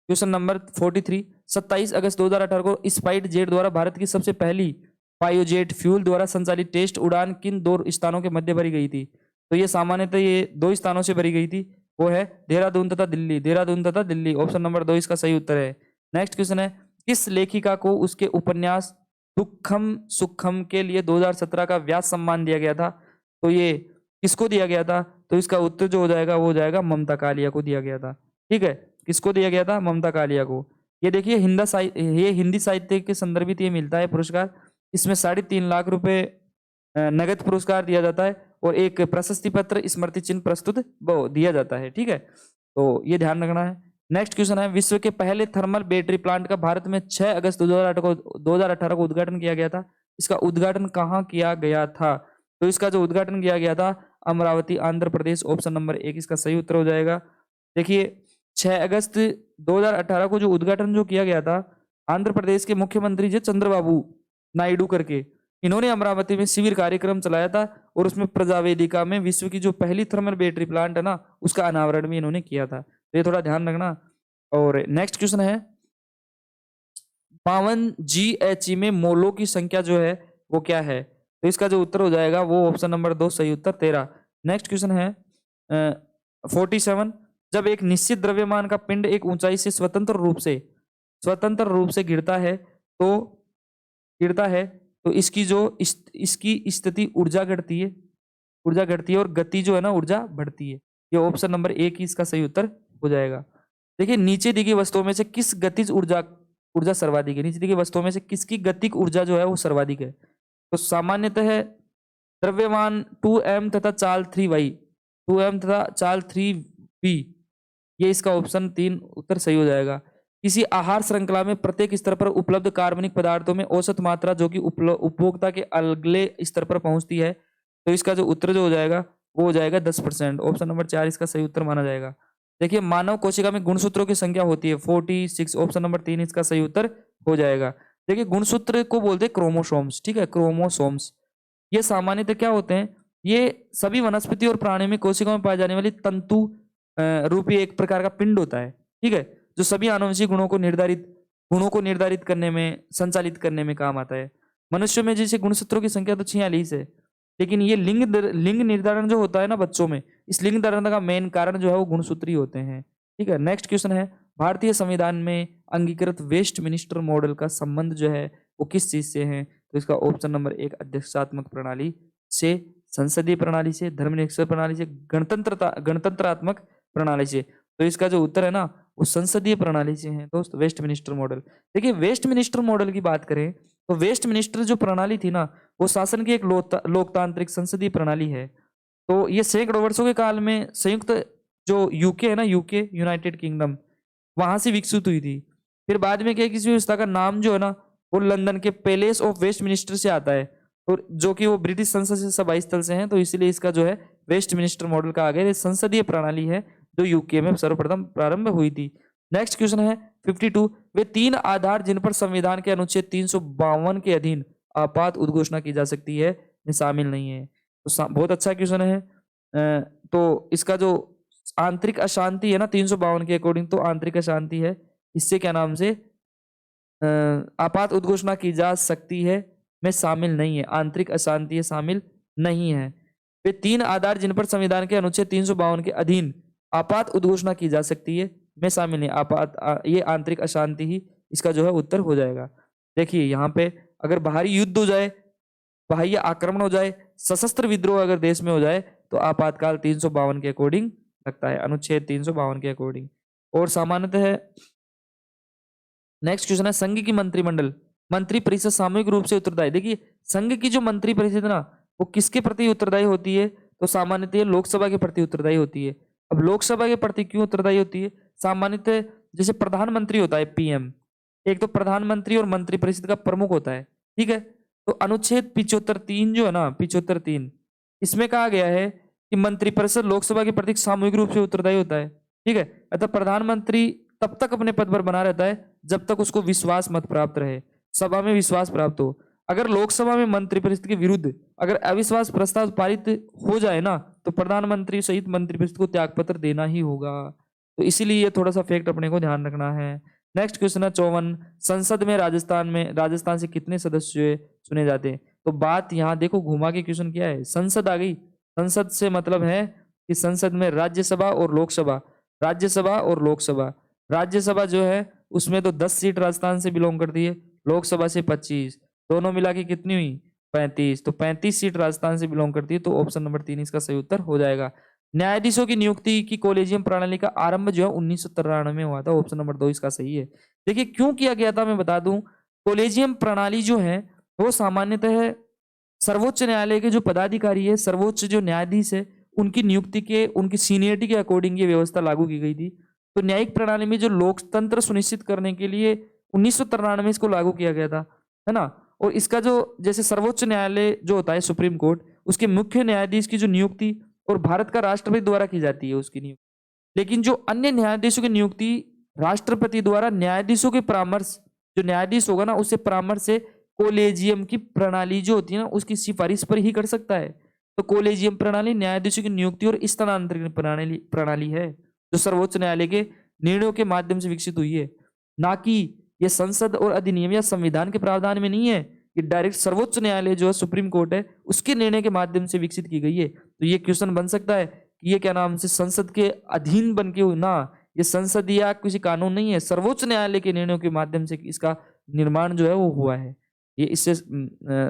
क्वेश्चन नंबर 43, 27 अगस्त 2018 को स्पाइस जेट द्वारा भारत की सबसे पहली बायोजेट फ्यूल द्वारा संचालित टेस्ट उड़ान किन 2 स्थानों के मध्य भरी गई थी। तो ये सामान्यतः ये 2 स्थानों से भरी गई थी, वो है देहरादून तथा दिल्ली, ऑप्शन नंबर 2 इसका सही उत्तर है। नेक्स्ट क्वेश्चन है, किस लेखिका को उसके उपन्यास दुखम सुखम के लिए 2017 का व्यास सम्मान दिया गया था। तो ये किसको दिया गया था, तो इसका उत्तर जो हो जाएगा वो हो जाएगा ममता कालिया को दिया गया था, ठीक है। किसको दिया गया था, ममता कालिया को। ये देखिए हिंदी साहित्य के संदर्भित ये मिलता है पुरस्कार, इसमें 3.5 लाख रुपए नगद पुरस्कार दिया जाता है और एक प्रशस्ति पत्र स्मृति चिन्ह प्रस्तुत दिया जाता है, ठीक है। तो ये ध्यान रखना है। नेक्स्ट क्वेश्चन है, विश्व के पहले थर्मल बैटरी प्लांट का भारत में 6 अगस्त 2018 को उद्घाटन किया गया था, इसका उद्घाटन कहाँ किया गया था। तो इसका जो उद्घाटन किया गया था अमरावती आंध्र प्रदेश, ऑप्शन नंबर 1 इसका सही उत्तर हो जाएगा। देखिए 6 अगस्त 2018 को जो उद्घाटन जो किया गया था, आंध्र प्रदेश के मुख्यमंत्री जी चंद्रबाबू नायडू करके, इन्होंने अमरावती में शिविर कार्यक्रम चलाया था और उसमें प्रजा वेदिका में विश्व की जो पहली थर्मल बैटरी प्लांट है ना, उसका अनावरण भी इन्होंने किया था। तो ये थोड़ा ध्यान रखना। और नेक्स्ट क्वेश्चन है 52 GHE में मोलों की संख्या जो है वो क्या है? तो इसका जो उत्तर हो जाएगा वो ऑप्शन नंबर 2 सही उत्तर 13। नेक्स्ट क्वेश्चन है 47, जब एक निश्चित द्रव्यमान का पिंड एक ऊंचाई से स्वतंत्र रूप से गिरता है तो इसकी स्थिति ऊर्जा घटती है और गति जो है ना ऊर्जा बढ़ती है। ये ऑप्शन नंबर 1 ही इसका सही उत्तर हो जाएगा। देखिए नीचे दी गई वस्तुओं में से किस गतिज ऊर्जा सर्वाधिक है? नीचे दी गई वस्तुओं में से किसकी गतिक ऊर्जा जो है वो सर्वाधिक है? तो सामान्यतः द्रव्यमान 2m तथा चाल 3y, 2m तथा चाल 3v, ये इसका ऑप्शन 3 उत्तर सही हो जाएगा। किसी आहार श्रृंखला में प्रत्येक स्तर पर उपलब्ध कार्बनिक पदार्थों में औसत मात्रा जो कि उपभोक्ता के अगले स्तर पर पहुंचती है, तो इसका जो उत्तर जो हो जाएगा वो हो जाएगा 10%। ऑप्शन नंबर 4 इसका सही उत्तर माना जाएगा। देखिए मानव कोशिका में गुणसूत्रों की संख्या होती है 46, ऑप्शन नंबर 3 इसका सही उत्तर हो जाएगा। देखिए गुणसूत्र को बोलते हैं क्रोमोसोम्स, ठीक है, क्रोमोसोम्स। ये सामान्यतः क्या होते हैं? ये सभी वनस्पति और प्राणी में कोशिकाओं में पाई जाने वाली तंतु रूपी एक प्रकार का पिंड होता है, ठीक है, जो सभी आनुवंशिक गुणों को निर्धारित करने में, संचालित करने में काम आता है। मनुष्य में जैसे गुणसूत्रों की संख्या तो 46 है, लेकिन ये लिंग निर्धारण जो होता है ना बच्चों में, इस लिंग निर्धारण का मेन कारण जो है वो गुणसूत्री होते हैं, ठीक है। नेक्स्ट क्वेश्चन है भारतीय संविधान में अंगीकृत वेस्टमिनिस्टर मॉडल का संबंध जो है वो किस चीज से है? तो इसका ऑप्शन नंबर 1 अध्यक्षात्मक प्रणाली से, संसदीय प्रणाली से, धर्मनिरपेक्ष प्रणाली से, गणतंत्रात्मक प्रणाली से। तो इसका जो उत्तर है ना वो संसदीय प्रणाली से है दोस्त, वेस्टमिनिस्टर मॉडल। देखिए वेस्टमिनिस्टर मॉडल की बात करें तो वेस्टमिनिस्टर जो प्रणाली थी ना वो शासन की एक लोकतांत्रिक संसदीय प्रणाली है। तो ये सैकड़ों वर्षों के काल में संयुक्त जो यूके है ना, यूके यूनाइटेड किंगडम, वहां से विकसित हुई थी। फिर बाद में क्या किसी व्यवस्था का नाम जो है ना वो लंदन के पैलेस ऑफ वेस्टमिनिस्टर से आता है, और जो कि वो ब्रिटिश संसद से सभा स्थल से है, तो इसलिए इसका जो है वेस्टमिनिस्टर मॉडल कहा गया। संसदीय प्रणाली है जो यूके में सर्वप्रथम प्रारंभ हुई थी। नेक्स्ट क्वेश्चन है 52, वे 3 आधार जिन पर संविधान के अनुच्छेद 352 के अधीन आपात उद्घोषणा की जा सकती है में शामिल नहीं है। तो बहुत अच्छा क्वेश्चन है। तो इसका जो आंतरिक अशांति है ना 352 के अकॉर्डिंग, तो आंतरिक अशांति है, इससे क्या नाम से आपात उद्घोषणा की जा सकती है में शामिल नहीं है, आंतरिक अशांति है शामिल नहीं है। वे 3 आधार जिन पर संविधान के अनुच्छेद 352 के अधीन आपात उद्घोषणा की जा सकती है में शामिल नहीं, ये आंतरिक अशांति ही इसका जो है उत्तर हो जाएगा। देखिए यहाँ पे अगर बाहरी युद्ध हो जाए, बाह्य आक्रमण हो जाए, सशस्त्र विद्रोह अगर देश में हो जाए, तो आपातकाल 352 के अकॉर्डिंग लगता है, अनुच्छेद 352 के अकॉर्डिंग। और सामान्यतः नेक्स्ट क्वेश्चन है संघ की मंत्री परिषद सामूहिक रूप से उत्तरदायी। देखिए संघ की जो मंत्री परिषद ना वो किसके प्रति उत्तरदायी होती है? तो सामान्यतः लोकसभा के प्रति उत्तरदायी होती है। अब लोकसभा के प्रति क्यों उत्तरदायी होती है? सामान्यतः जैसे प्रधानमंत्री होता है पीएम, एक तो प्रधानमंत्री और मंत्री परिषद का प्रमुख होता है, ठीक है। तो अनुच्छेद 75(3) जो है ना 75(3), इसमें कहा गया है कि मंत्रिपरिषद लोकसभा के प्रति सामूहिक रूप से उत्तरदायी होता है, ठीक है। अतः प्रधानमंत्री तब तक अपने पद पर बना रहता है जब तक उसको विश्वास मत प्राप्त रहे, सभा में विश्वास प्राप्त हो। अगर लोकसभा में मंत्रिपरिषद के विरुद्ध अगर अविश्वास प्रस्ताव पारित हो जाए ना, तो प्रधानमंत्री सहित मंत्रिपरिषद को त्यागपत्र देना ही होगा। तो इसीलिए ये थोड़ा सा फैक्ट अपने को ध्यान रखना है। नेक्स्ट क्वेश्चन है 54, संसद में राजस्थान से कितने सदस्य चुने जाते हैं? तो बात यहाँ देखो घुमा के क्वेश्चन क्या है, संसद आ गई। संसद से मतलब है कि संसद में राज्यसभा और लोकसभा। राज्यसभा जो है उसमें तो 10 सीट राजस्थान से बिलोंग करती है, लोकसभा से 25, दोनों मिला के कितनी हुई 35, तो 35 सीट राजस्थान से बिलोंग करती है। तो ऑप्शन नंबर 3 इसका सही उत्तर हो जाएगा। न्यायाधीशों की नियुक्ति की कॉलेजियम प्रणाली का आरंभ जो है 1993 में हुआ था, ऑप्शन नंबर 2 इसका सही है। देखिए क्यों किया गया था मैं बता दूं, कॉलेजियम प्रणाली जो है वो सामान्यतः सर्वोच्च न्यायालय के जो पदाधिकारी है, सर्वोच्च जो न्यायाधीश है, उनकी नियुक्ति के, उनकी सीनियरिटी के अकॉर्डिंग ये व्यवस्था लागू की गई थी। तो न्यायिक प्रणाली में जो लोकतंत्र सुनिश्चित करने के लिए 1993 में इसको लागू किया गया था, है ना। और इसका जो जैसे सर्वोच्च न्यायालय जो होता है सुप्रीम कोर्ट, उसके मुख्य न्यायाधीश की जो नियुक्ति और भारत का राष्ट्रपति द्वारा की जाती है उसकी नियुक्ति। लेकिन जो अन्य न्यायाधीशों की नियुक्ति राष्ट्रपति द्वारा न्यायाधीशों के परामर्श, जो न्यायाधीश होगा ना उससे परामर्श से कोलेजियम की प्रणाली जो होती है ना उसकी सिफारिश पर ही कर सकता है। तो कोलेजियम प्रणाली न्यायाधीशों की नियुक्ति और स्थानांतरण प्रणाली प्रणाली है जो सर्वोच्च न्यायालय के निर्णयों के माध्यम से विकसित हुई है, ना कि ये संसद और अधिनियम या संविधान के प्रावधान में नहीं है। ये डायरेक्ट सर्वोच्च न्यायालय जो है सुप्रीम कोर्ट है उसके निर्णय के माध्यम से विकसित की गई है। तो ये क्वेश्चन बन सकता है कि ये क्या नाम से संसद के अधीन बन के ना, ये संसद या किसी कानून नहीं है, सर्वोच्च न्यायालय के निर्णयों के माध्यम से इसका निर्माण जो है वो हुआ है। ये इससे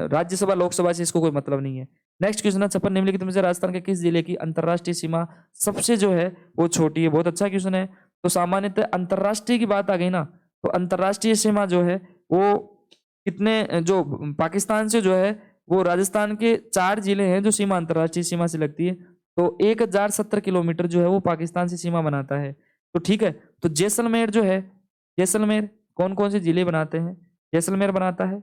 राज्यसभा लोकसभा से इसको कोई मतलब नहीं है। नेक्स्ट क्वेश्चन है, छप्पन निम्नलिखित में से राजस्थान के किस जिले की अंतरराष्ट्रीय सीमा सबसे जो है वो छोटी है? बहुत अच्छा क्वेश्चन है। तो सामान्यतः अंतरराष्ट्रीय की बात आ गई ना, तो अंतरराष्ट्रीय सीमा जो है वो कितने, जो पाकिस्तान से जो है वो राजस्थान के 4 जिले हैं जो सीमा अंतरराष्ट्रीय सीमा से लगती है। तो 1070 किलोमीटर जो है वो पाकिस्तान से सीमा बनाता है। तो ठीक है, तो जैसलमेर जो है, जैसलमेर कौन कौन से जिले बनाते हैं? जैसलमेर बनाता है,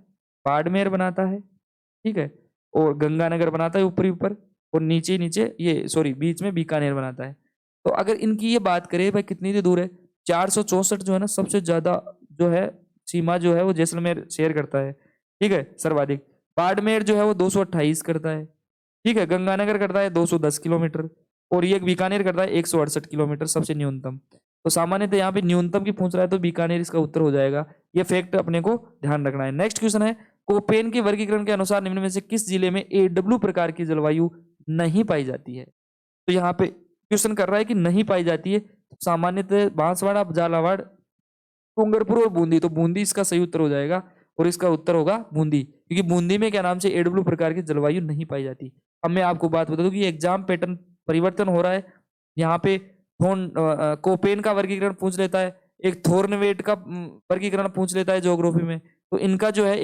बाड़मेर बनाता है, ठीक है, और गंगानगर बनाता है ऊपरी ऊपर, और नीचे नीचे ये सॉरी बीच में बीकानेर बनाता है। तो अगर इनकी ये बात करें भाई कितनी देर दूर है, 464 जो है ना सबसे ज्यादा जो है सीमा जो है वो जैसलमेर शेयर करता है, ठीक है, सर्वाधिक। बाड़मेर जो है वो 228 करता है, ठीक है, गंगानगर करता है 210 किलोमीटर, और ये बीकानेर करता है 168 किलोमीटर सबसे न्यूनतम। तो सामान्यतः यहाँ पे न्यूनतम की पूछ रहा है तो बीकानेर इसका उत्तर हो जाएगा। ये फैक्ट अपने को ध्यान रखना है। नेक्स्ट क्वेश्चन है, कोपेन के वर्गीकरण के अनुसार निम्न में से किस जिले में एडब्ल्यू प्रकार की जलवायु नहीं पाई जाती है? तो यहाँ पे क्वेश्चन कर रहा है कि नहीं पाई जाती है। सामान्यतः बांसवाड़ा, झालावाड़, डूंगरपुर और बूंदी। तो बूंदी इसका सही उत्तर हो जाएगा और इसका उत्तर होगा बूंदी, क्योंकि बूंदी में क्या नाम से एडब्ल्यू प्रकार की जलवायु नहीं पाई जाती। अब मैं आपको बात बता दूं कि एग्जाम पैटर्न परिवर्तन हो रहा है। यहाँ पे कोपेन का वर्गीकरण पूछ लेता है, एक थोर्नवेट का वर्गीकरण पूछ लेता है ज्योग्राफी में। तो इनका जो है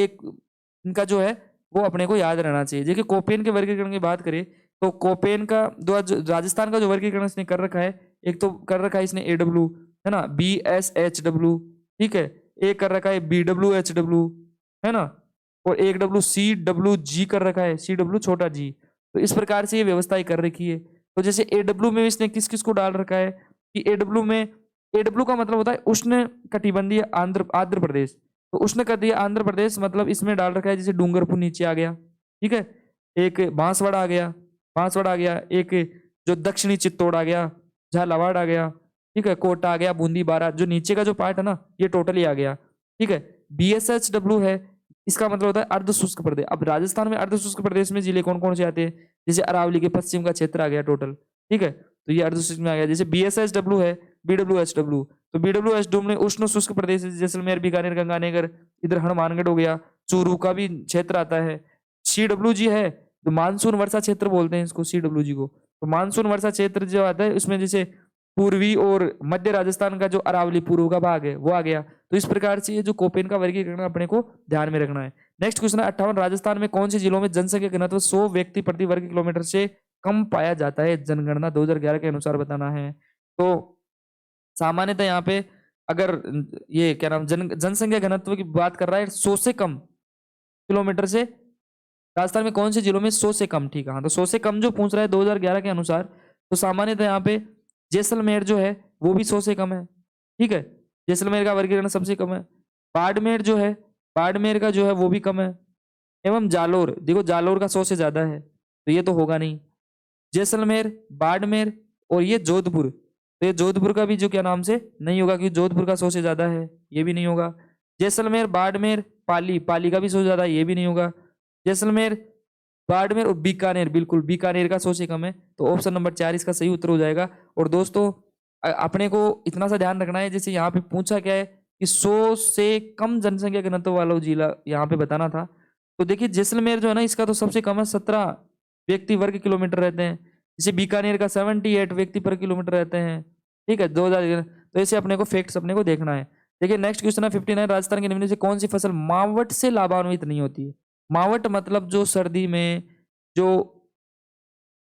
इनका जो है वो अपने को याद रहना चाहिए। देखिए कोपेन के वर्गीकरण की बात करें तो कोपेन का राजस्थान का जो वर्गीकरण इसने कर रखा है, एक तो कर रखा है इसने एडब्ल्यू, है ना, BSHW, ठीक है, एक कर रखा है BWHW, है ना, और एक WCWG कर रखा है, CW छोटा जी। तो इस प्रकार से ये व्यवस्था कर रखी है। तो जैसे एडब्ल्यू में इसने किस किस को डाल रखा है कि एडब्ल्यू का मतलब होता है उष्ण कटिबंधीय आंध्र प्रदेश। तो उष्ण कटिबंधीय आंध्र प्रदेश मतलब इसमें डाल रखा है जैसे डूंगरपुर नीचे आ गया, ठीक है, एक बांसवाड़ा आ गया, एक जो दक्षिणी चित्तौड़ आ गया, झालावाड़ आ गया, ठीक है, कोटा आ गया, बूंदी, बारात, जो नीचे का जो पार्ट है ना ये टोटली आ गया, ठीक है। BSHW है, इसका मतलब होता है अर्ध शुष्क प्रदेश। अब राजस्थान में अर्ध शुष्क प्रदेश में जिले कौन कौन से आते हैं? जैसे अरावली के पश्चिम का क्षेत्र आ गया टोटल, ठीक है, तो ये अर्ध शुष्क में आ गया। जैसे BSHW है, BWHW, तो BWHW में उष्ण शुष्क प्रदेश जैसलमेर, बीकानेर, गंगानगर, इधर हनुमानगढ़ हो गया, चूरू का भी क्षेत्र आता है। CWG है तो मानसून वर्षा क्षेत्र बोलते हैं इसको, CWG को। तो मानसून वर्षा क्षेत्र जो आता है उसमें जैसे पूर्वी और मध्य राजस्थान का जो अरावली पूर्व का भाग है वो आ गया। तो इस प्रकार से ये जो कोपेन का वर्गीकरण अपने को ध्यान में रखना है। नेक्स्ट क्वेश्चन है 58, राजस्थान में कौन से जिलों में जनसंख्या घनत्व 100 व्यक्ति प्रति वर्ग किलोमीटर से कम पाया जाता है? जनगणना 2011 के अनुसार बताना है। तो सामान्यतः यहाँ पे अगर ये क्या नाम जनसंख्या घनत्व की बात कर रहा है 100 से कम किलोमीटर से, राजस्थान में कौन से जिलों में 100 से कम, ठीक है, हाँ, तो 100 से कम जो पूछ रहा है 2011 के अनुसार, तो सामान्यतः यहाँ पे जैसलमेर जो है वो भी 100 से कम है, ठीक है, जैसलमेर का वर्गीकरण सबसे कम है। बाड़मेर जो है, बाड़मेर का जो है वो भी कम है, एवं जालोर, देखो जालोर का 100 से ज्यादा है, तो ये तो होगा नहीं। जैसलमेर, बाड़मेर और ये जोधपुर, तो ये जोधपुर का भी जो क्या नाम से नहीं होगा क्योंकि जोधपुर का 100 से ज्यादा है, ये भी नहीं होगा। जैसलमेर, बाड़मेर, पाली, पाली का भी 100 से ज्यादा है, ये भी नहीं होगा। जैसलमेर, बाड़मेर और बीकानेर, बिल्कुल बीकानेर का 100 से कम है, तो ऑप्शन नंबर 4 इसका सही उत्तर हो जाएगा। और दोस्तों अपने को इतना सा ध्यान रखना है, जैसे यहाँ पे पूछा क्या है कि 100 से कम जनसंख्या घनत्व वाला जिला यहाँ पे बताना था। तो देखिए जैसलमेर जो है ना इसका तो सबसे कम है, 17 व्यक्ति वर्ग किलोमीटर रहते हैं। जैसे बीकानेर का 78 व्यक्ति पर किलोमीटर रहते हैं, ठीक है, 2000। तो ऐसे अपने को फैक्ट्स अपने को देखना है। देखिए नेक्स्ट क्वेश्चन है 59, राजस्थान के निम्न से कौन सी फसल मावट से लाभान्वित नहीं होती है? मावट मतलब जो सर्दी में जो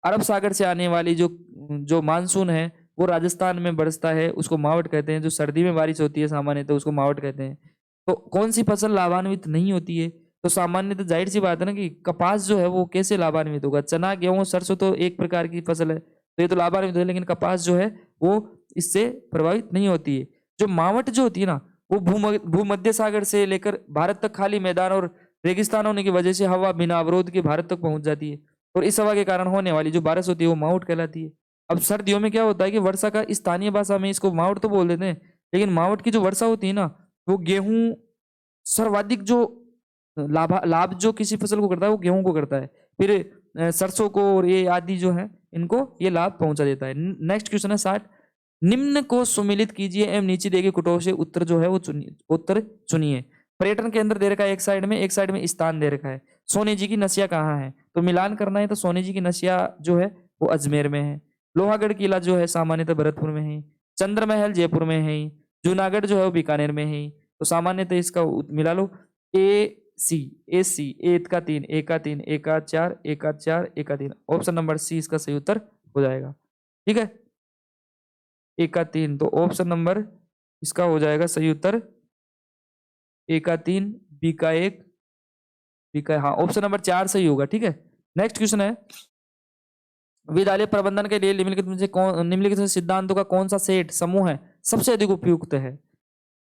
अरब सागर से आने वाली जो मानसून है वो राजस्थान में बरसता है, उसको मावट कहते हैं। जो सर्दी में बारिश होती है सामान्यतः उसको मावट कहते हैं। तो कौन सी फसल लाभान्वित नहीं होती है? तो सामान्यतः जाहिर सी बात है ना कि कपास जो है वो कैसे लाभान्वित होगा। चना गेहूं सरसों तो एक प्रकार की फसल है, तो ये तो लाभान्वित है, लेकिन कपास जो है वो इससे प्रभावित नहीं होती है। जो मावट जो होती है ना, वो भूमध्य सागर से लेकर भारत तक खाली मैदान और रेगिस्तान होने की वजह से हवा बिना अवरोध के भारत तक पहुंच जाती है, और इस हवा के कारण होने वाली जो बारिश होती है वो मावट कहलाती है। अब सर्दियों में क्या होता है कि वर्षा का स्थानीय भाषा में इसको मावट तो बोल देते हैं, लेकिन मावट की जो वर्षा होती है ना, वो गेहूं सर्वाधिक जो लाभ जो किसी फसल को करता है वो गेहूं को करता है, फिर सरसों को और ये आदि जो है इनको ये लाभ पहुंचा देता है। नेक्स्ट क्वेश्चन है 60। निम्न को सुमिलित कीजिए एवं नीचे दिए गए कुटुंब से उत्तर जो है वो चुनिए, उत्तर चुनिए। पर्यटन केंद्र दे रखा है एक साइड में स्थान दे रखा है। सोने जी की नसिया कहाँ है, तो मिलान करना है, तो सोने जी की नसिया जो है वो अजमेर में है। लोहागढ़ किला जो है सामान्यतः भरतपुर में है। चंद्र महल जयपुर में है। जूनागढ़ जो है वो बीकानेर में है। तो सामान्यतः इसका मिला लो ए सी ए का 3 ए का 3 ए का 4 ए का 4 ए का 3, ऑप्शन नंबर सी इसका सही उत्तर हो जाएगा। ठीक है, ए का 3, तो ऑप्शन नंबर इसका हो जाएगा सही उत्तर ए का 3 बी का 1 बी का, हाँ ऑप्शन नंबर 4 सही होगा। ठीक है, नेक्स्ट क्वेश्चन है विद्यालय प्रबंधन के लिए निम्नलिखित सिद्धांतों का कौन सा सेट समूह है सबसे अधिक उपयुक्त है।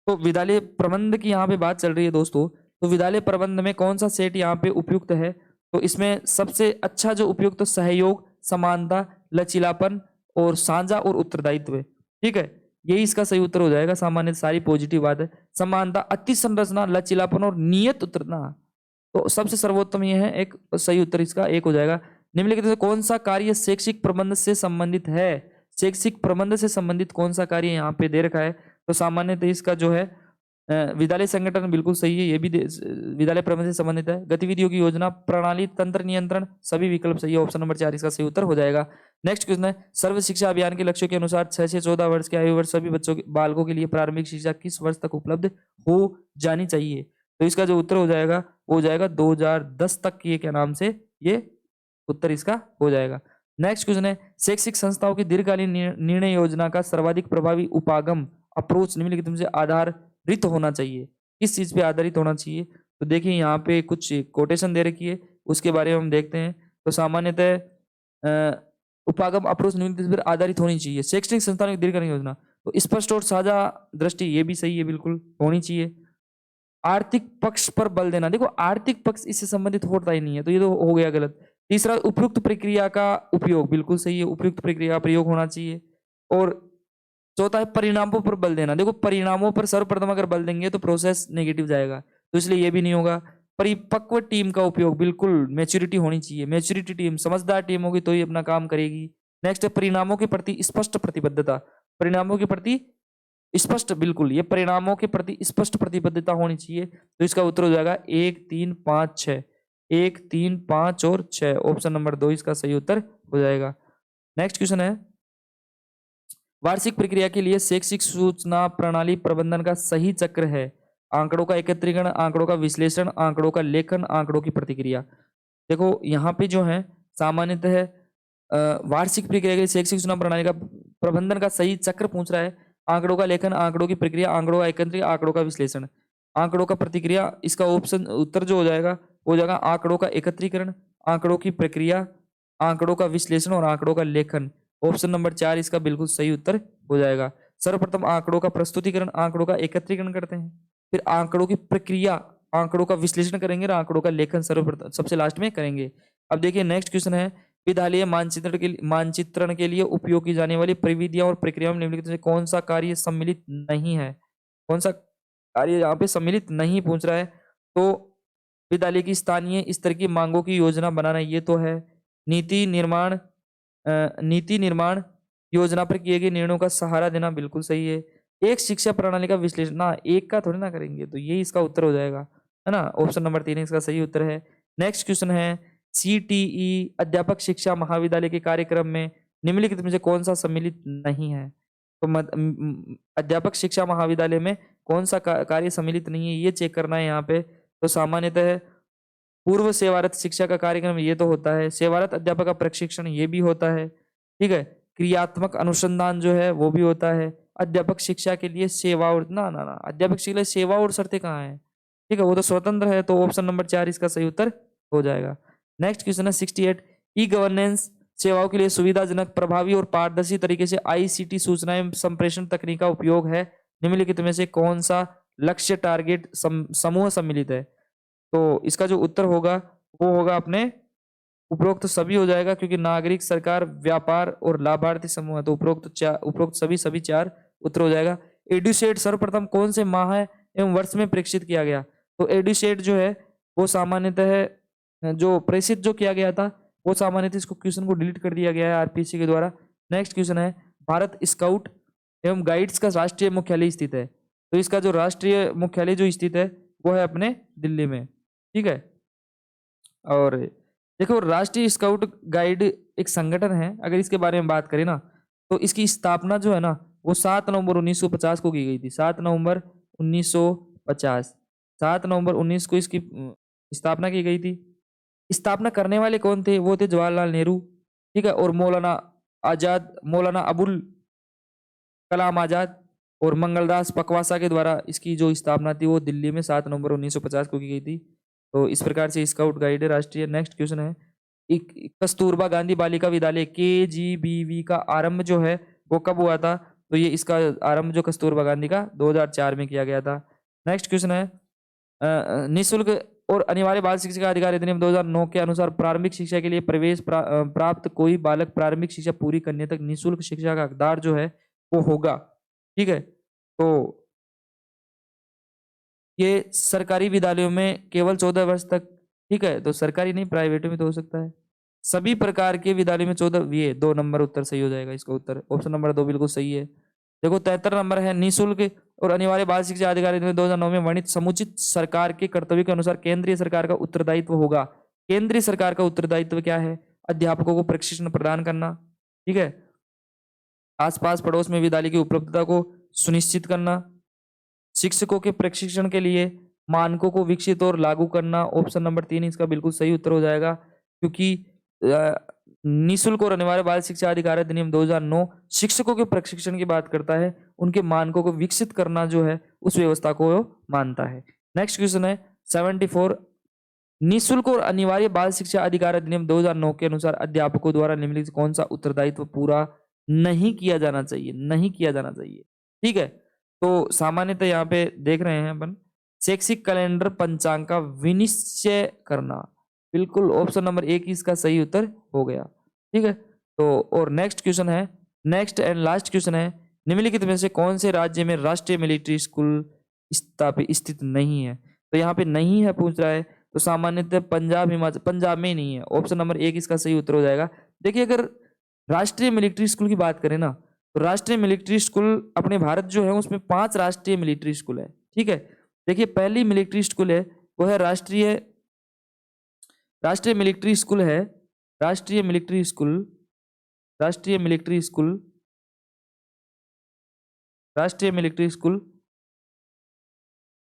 तो विद्यालय प्रबंध की यहाँ पे बात चल रही है दोस्तों, तो विद्यालय प्रबंध में कौन सा सेट यहाँ पे उपयुक्त है, तो इसमें सबसे अच्छा जो उपयुक्त सहयोग, समानता, लचीलापन और साझा और उत्तरदायित्व। ठीक है, यही इसका सही उत्तर हो जाएगा। सामान्य सारी पॉजिटिव बात है। समानता, अति संरचना, लचीलापन और नियत उतरना, तो सबसे सर्वोत्तम ये है, एक सही उत्तर इसका एक हो जाएगा। निम्नलिखित में कौन सा कार्य शैक्षिक प्रबंध से संबंधित है, शैक्षिक प्रबंध से संबंधित कौन सा कार्य यहाँ पे दे रखा है, तो सामान्यतः इसका जो है विद्यालय संगठन बिल्कुल सही है, ये भी विद्यालय प्रबंध से संबंधित है। गतिविधियों की योजना, प्रणाली, तंत्र, नियंत्रण, सभी विकल्प सही है। ऑप्शन नंबर 4 इसका सही उत्तर हो जाएगा। नेक्स्ट क्वेश्चन है सर्व शिक्षा अभियान के लक्ष्यों के अनुसार 6 से 14 वर्ष के आयु वर्ष सभी बच्चों बालकों के लिए प्रारंभिक शिक्षा किस वर्ष तक उपलब्ध हो जानी चाहिए, तो इसका जो उत्तर हो जाएगा वो हो जाएगा 2010 तक की, क्या नाम से ये उत्तर इसका हो जाएगा। नेक्स्ट क्वेश्चन है शैक्षिक संस्थाओं की दीर्घकालीन निर्णय योजना का सर्वाधिक प्रभावी उपागम अप्रोच निम्नलिखित में से आधारित होना चाहिए, किस चीज पे आधारित होना चाहिए, तो देखिए यहाँ पे कुछ कोटेशन दे रखी है, उसके बारे में हम देखते हैं। तो सामान्यतः उपागम अप्रोच निम्नलिखित पर आधारित होनी चाहिए। शैक्षणिक संस्थानों की दीर्घकालीन योजना, तो स्पष्ट और साझा दृष्टि, ये भी सही है, बिल्कुल होनी चाहिए। आर्थिक पक्ष पर बल देना, देखो आर्थिक पक्ष इससे संबंधित होता ही नहीं है, तो ये तो हो गया गलत। तीसरा उपयुक्त प्रक्रिया का उपयोग, बिल्कुल सही है, उपयुक्त प्रक्रिया का प्रयोग होना चाहिए। और चौथा है परिणामों पर बल देना, देखो परिणामों पर सर्वप्रथम अगर बल देंगे तो प्रोसेस नेगेटिव जाएगा, तो इसलिए ये भी नहीं होगा। परिपक्व टीम का उपयोग, बिल्कुल मैच्योरिटी होनी चाहिए, मैच्योरिटी टीम, समझदार टीम होगी तो ही अपना काम करेगी। नेक्स्ट है परिणामों के प्रति स्पष्ट प्रतिबद्धता, परिणामों के प्रति स्पष्ट, बिल्कुल ये परिणामों के प्रति स्पष्ट प्रतिबद्धता होनी चाहिए, तो इसका उत्तर हो जाएगा 1 3 5 6, 1 3 5 और 6, ऑप्शन नंबर 2 इसका सही उत्तर हो जाएगा। नेक्स्ट क्वेश्चन है वार्षिक प्रक्रिया के लिए शैक्षिक सूचना प्रणाली प्रबंधन का सही चक्र है आंकड़ों का एकत्रीकरण, आंकड़ों का विश्लेषण, आंकड़ों का लेखन, आंकड़ों की प्रतिक्रिया। देखो यहाँ पे जो है सामान्यतः वार्षिक प्रक्रिया के लिए शैक्षिक सूचना प्रणाली का प्रबंधन का सही चक्र पूछ रहा है। आंकड़ों का लेखन, आंकड़ों की प्रक्रिया, आंकड़ों का एकत्रीकरण, आंकड़ों का विश्लेषण, आंकड़ों का प्रतिक्रिया, इसका ऑप्शन उत्तर जो हो जाएगा वो हो जाएगा आंकड़ों का एकत्रीकरण, आंकड़ों की प्रक्रिया, आंकड़ों का विश्लेषण और आंकड़ों का लेखन, ऑप्शन नंबर 4 इसका बिल्कुल सही उत्तर हो जाएगा। सर्वप्रथम आंकड़ों का प्रस्तुतिकरण, आंकड़ों का एकत्रीकरण करते हैं, फिर आंकड़ों की प्रक्रिया, आंकड़ों का विश्लेषण करेंगे और आंकड़ों का लेखन सर्वप्रथम सबसे लास्ट में करेंगे। अब देखिए नेक्स्ट क्वेश्चन है विद्यालय मानचित्रण के लिए उपयोग की जाने वाली प्रविधियां और प्रक्रियाओं में निम्नलिखित में से कौन सा कार्य सम्मिलित नहीं है, कौन सा कार्य यहाँ पे सम्मिलित नहीं पूछ रहा है, तो विद्यालय की स्थानीय स्तर की मांगों की योजना बनाना, ये तो है। नीति निर्माण योजना पर किए गए निर्णयों का सहारा देना, बिल्कुल सही है। एक शिक्षा प्रणाली का विश्लेषण, ना एक का थोड़ी ना करेंगे, तो ये इसका उत्तर हो जाएगा, है ना, ऑप्शन नंबर 3 इसका सही उत्तर है। नेक्स्ट क्वेश्चन है CTE अध्यापक शिक्षा महाविद्यालय के कार्यक्रम में निम्नलिखित में से कौन सा सम्मिलित नहीं है, तो अध्यापक शिक्षा महाविद्यालय में कौन सा कार्य सम्मिलित नहीं है, ये चेक करना है यहाँ पे। तो सामान्यतः पूर्व सेवारत शिक्षा का कार्यक्रम ये तो होता है, सेवारत अध्यापक का प्रशिक्षण ये भी होता है, ठीक है, क्रियात्मक अनुसंधान जो है वो भी होता है। अध्यापक शिक्षा के लिए सेवा और ना ना ना अध्यापक शिक्षा सेवा और शर्तें कहाँ है, ठीक है, वो तो स्वतंत्र है, तो ऑप्शन नंबर 4 इसका सही उत्तर हो जाएगा। नेक्स्ट क्वेश्चन है 68, ई गवर्नेंस सेवाओं के लिए सुविधाजनक, प्रभावी और पारदर्शी तरीके से आईसीटी सूचनाएं संप्रेषण तकनीक का उपयोग है, निम्नलिखित में से कौन सा लक्ष्य टारगेट समूह सम्मिलित है? तो इसका जो उत्तर होगा वो होगा अपने उपरोक्त सभी हो जाएगा, क्योंकि नागरिक, सरकार, व्यापार और लाभार्थी समूह है, तो उपरोक्त सभी 4 उत्तर हो जाएगा। एडुसेट सर्वप्रथम कौन से माह एवं वर्ष में प्रेक्षित किया गया? तो एडुसेट जो है वो सामान्यतः जो प्रेषित जो किया गया था वो सामान्यतः, इसको क्वेश्चन को डिलीट कर दिया गया है आरपीएससी के द्वारा। नेक्स्ट क्वेश्चन है, भारत स्काउट एवं गाइड्स का राष्ट्रीय मुख्यालय स्थित है? तो इसका जो राष्ट्रीय मुख्यालय जो स्थित है वो है अपने दिल्ली में, ठीक है। और देखो, राष्ट्रीय स्काउट गाइड एक संगठन है, अगर इसके बारे में बात करें ना, तो इसकी स्थापना जो है ना वो 7 नवंबर 1950 को की गई थी। 7 नवंबर 1950, 7 नवंबर 19 को इसकी स्थापना की गई थी। स्थापना करने वाले कौन थे? वो थे जवाहरलाल नेहरू, ठीक है, और मौलाना अबुल कलाम आजाद और मंगलदास पकवासा के द्वारा इसकी जो स्थापना थी वो दिल्ली में 7 नवंबर 1950 को की गई थी। तो इस प्रकार से स्काउट गाइड है राष्ट्रीय। नेक्स्ट क्वेश्चन है, कस्तूरबा गांधी बालिका विद्यालय KGBV का आरंभ जो है वो कब हुआ था? तो ये इसका आरंभ जो कस्तूरबा गांधी का 2004 में किया गया था। नेक्स्ट क्वेश्चन है, निःशुल्क और अनिवार्य बाल शिक्षा अधिकार अधिनियम 2009 के अनुसार प्रारंभिक शिक्षा के लिए प्रवेश प्राप्त कोई बालक प्रारंभिक शिक्षा पूरी करने तक निःशुल्क शिक्षा का हकदार जो है वो होगा, ठीक है। तो ये सरकारी विद्यालयों में केवल 14 वर्ष तक, ठीक है, तो सरकारी नहीं प्राइवेट में तो हो सकता है। सभी प्रकार के विद्यालयों में 14, ये 2 नंबर उत्तर सही हो जाएगा, इसका उत्तर ऑप्शन नंबर 2 बिल्कुल सही है। देखो 73 नंबर है, निःशुल्क और अनिवार्य बाल शिक्षा अधिकार अधिनियम 2009 में वर्णित समुचित सरकार के कर्तव्य के अनुसार केंद्रीय सरकार का उत्तरदायित्व होगा। केंद्रीय सरकार का उत्तरदायित्व क्या है? अध्यापकों को प्रशिक्षण प्रदान करना, ठीक है, आसपास पड़ोस में विद्यालय की उपलब्धता को सुनिश्चित करना, शिक्षकों के प्रशिक्षण के लिए मानकों को विकसित और लागू करना। ऑप्शन नंबर 3 इसका बिल्कुल सही उत्तर हो जाएगा, क्योंकि निःशुल्क और अनिवार्य बाल शिक्षा अधिकार अधिनियम 2009 शिक्षकों के प्रशिक्षण की बात करता है, उनके मानकों को विकसित करना जो है उस व्यवस्था को मानता है। नेक्स्ट क्वेश्चन है 74, निःशुल्क और अनिवार्य बाल शिक्षा अधिकार अधिनियम 2009 के अनुसार अध्यापकों द्वारा निम्नलिखित कौन सा उत्तरदायित्व पूरा नहीं किया जाना चाहिए? नहीं किया जाना चाहिए, ठीक है। तो सामान्यतः यहाँ पे देख रहे हैं अपन, शैक्षिक कैलेंडर पंचांग का विनिश्चय करना, बिल्कुल ऑप्शन नंबर 1 इसका सही उत्तर हो गया, ठीक है। तो और नेक्स्ट क्वेश्चन है, नेक्स्ट एंड लास्ट क्वेश्चन है, निम्नलिखित में से कौन से राज्य में राष्ट्रीय मिलिट्री स्कूल स्थापित स्थित नहीं है? तो यहाँ पे नहीं है पूछ रहा है, तो सामान्यतः पंजाब, हिमाचल, पंजाब में नहीं है, ऑप्शन नंबर 1 इसका सही उत्तर हो जाएगा। देखिए, अगर राष्ट्रीय मिलिट्री स्कूल की बात करें ना, तो राष्ट्रीय मिलिट्री स्कूल अपने भारत जो है उसमें 5 राष्ट्रीय मिलिट्री स्कूल है, ठीक है। देखिए, पहली मिलिट्री स्कूल है वो है राष्ट्रीय मिलिट्री स्कूल है, राष्ट्रीय मिलिट्री स्कूल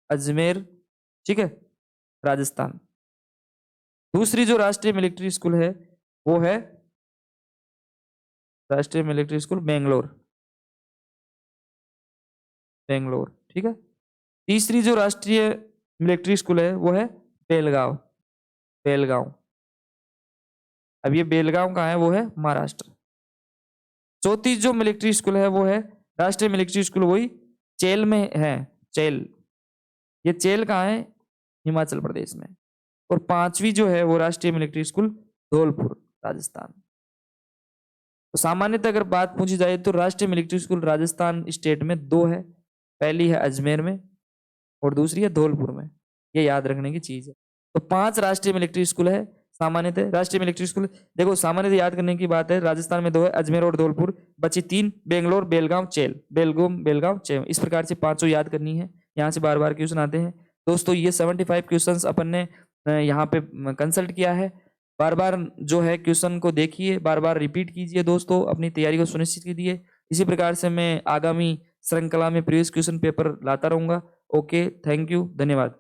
अजमेर, ठीक है, राजस्थान। दूसरी जो राष्ट्रीय मिलिट्री स्कूल है वो है राष्ट्रीय मिलिट्री स्कूल बेंगलोर, ठीक है। तीसरी जो राष्ट्रीय मिलिट्री स्कूल है वो है बेलगांव। अब ये बेलगांव कहाँ है? वो है महाराष्ट्र। चौथी जो मिलिट्री स्कूल है वो है राष्ट्रीय मिलिट्री स्कूल, वही चेल में है, चेल। ये चेल कहाँ है? हिमाचल प्रदेश में। और 5वीं जो है वो राष्ट्रीय मिलिट्री स्कूल धौलपुर, राजस्थान। तो सामान्यतः अगर बात पूछी जाए तो राष्ट्रीय मिलिट्री स्कूल राजस्थान स्टेट में 2 है, पहली है अजमेर में और दूसरी है धौलपुर में, ये याद रखने की चीज है। तो 5 राष्ट्रीय मिलिट्री स्कूल है सामान्यतः। राष्ट्रीय मिलिट्री स्कूल देखो सामान्यतः याद करने की बात है, राजस्थान में 2 है, अजमेर और धौलपुर, बची 3 बेंगलोर, बेलगांव, चेल, बेलगांव, चेल। इस प्रकार से 5 याद करनी है, यहाँ से बार बार क्वेश्चन आते हैं दोस्तों। ये 75 क्वेश्चंस अपन ने यहाँ पे कंसल्ट किया है। बार बार जो है क्वेश्चन को देखिए, बार बार रिपीट कीजिए दोस्तों, अपनी तैयारी को सुनिश्चित कीजिए। इसी प्रकार से मैं आगामी श्रृंखला में प्रीवियस क्वेश्चन पेपर लाता रहूंगा। ओके, थैंक यू, धन्यवाद।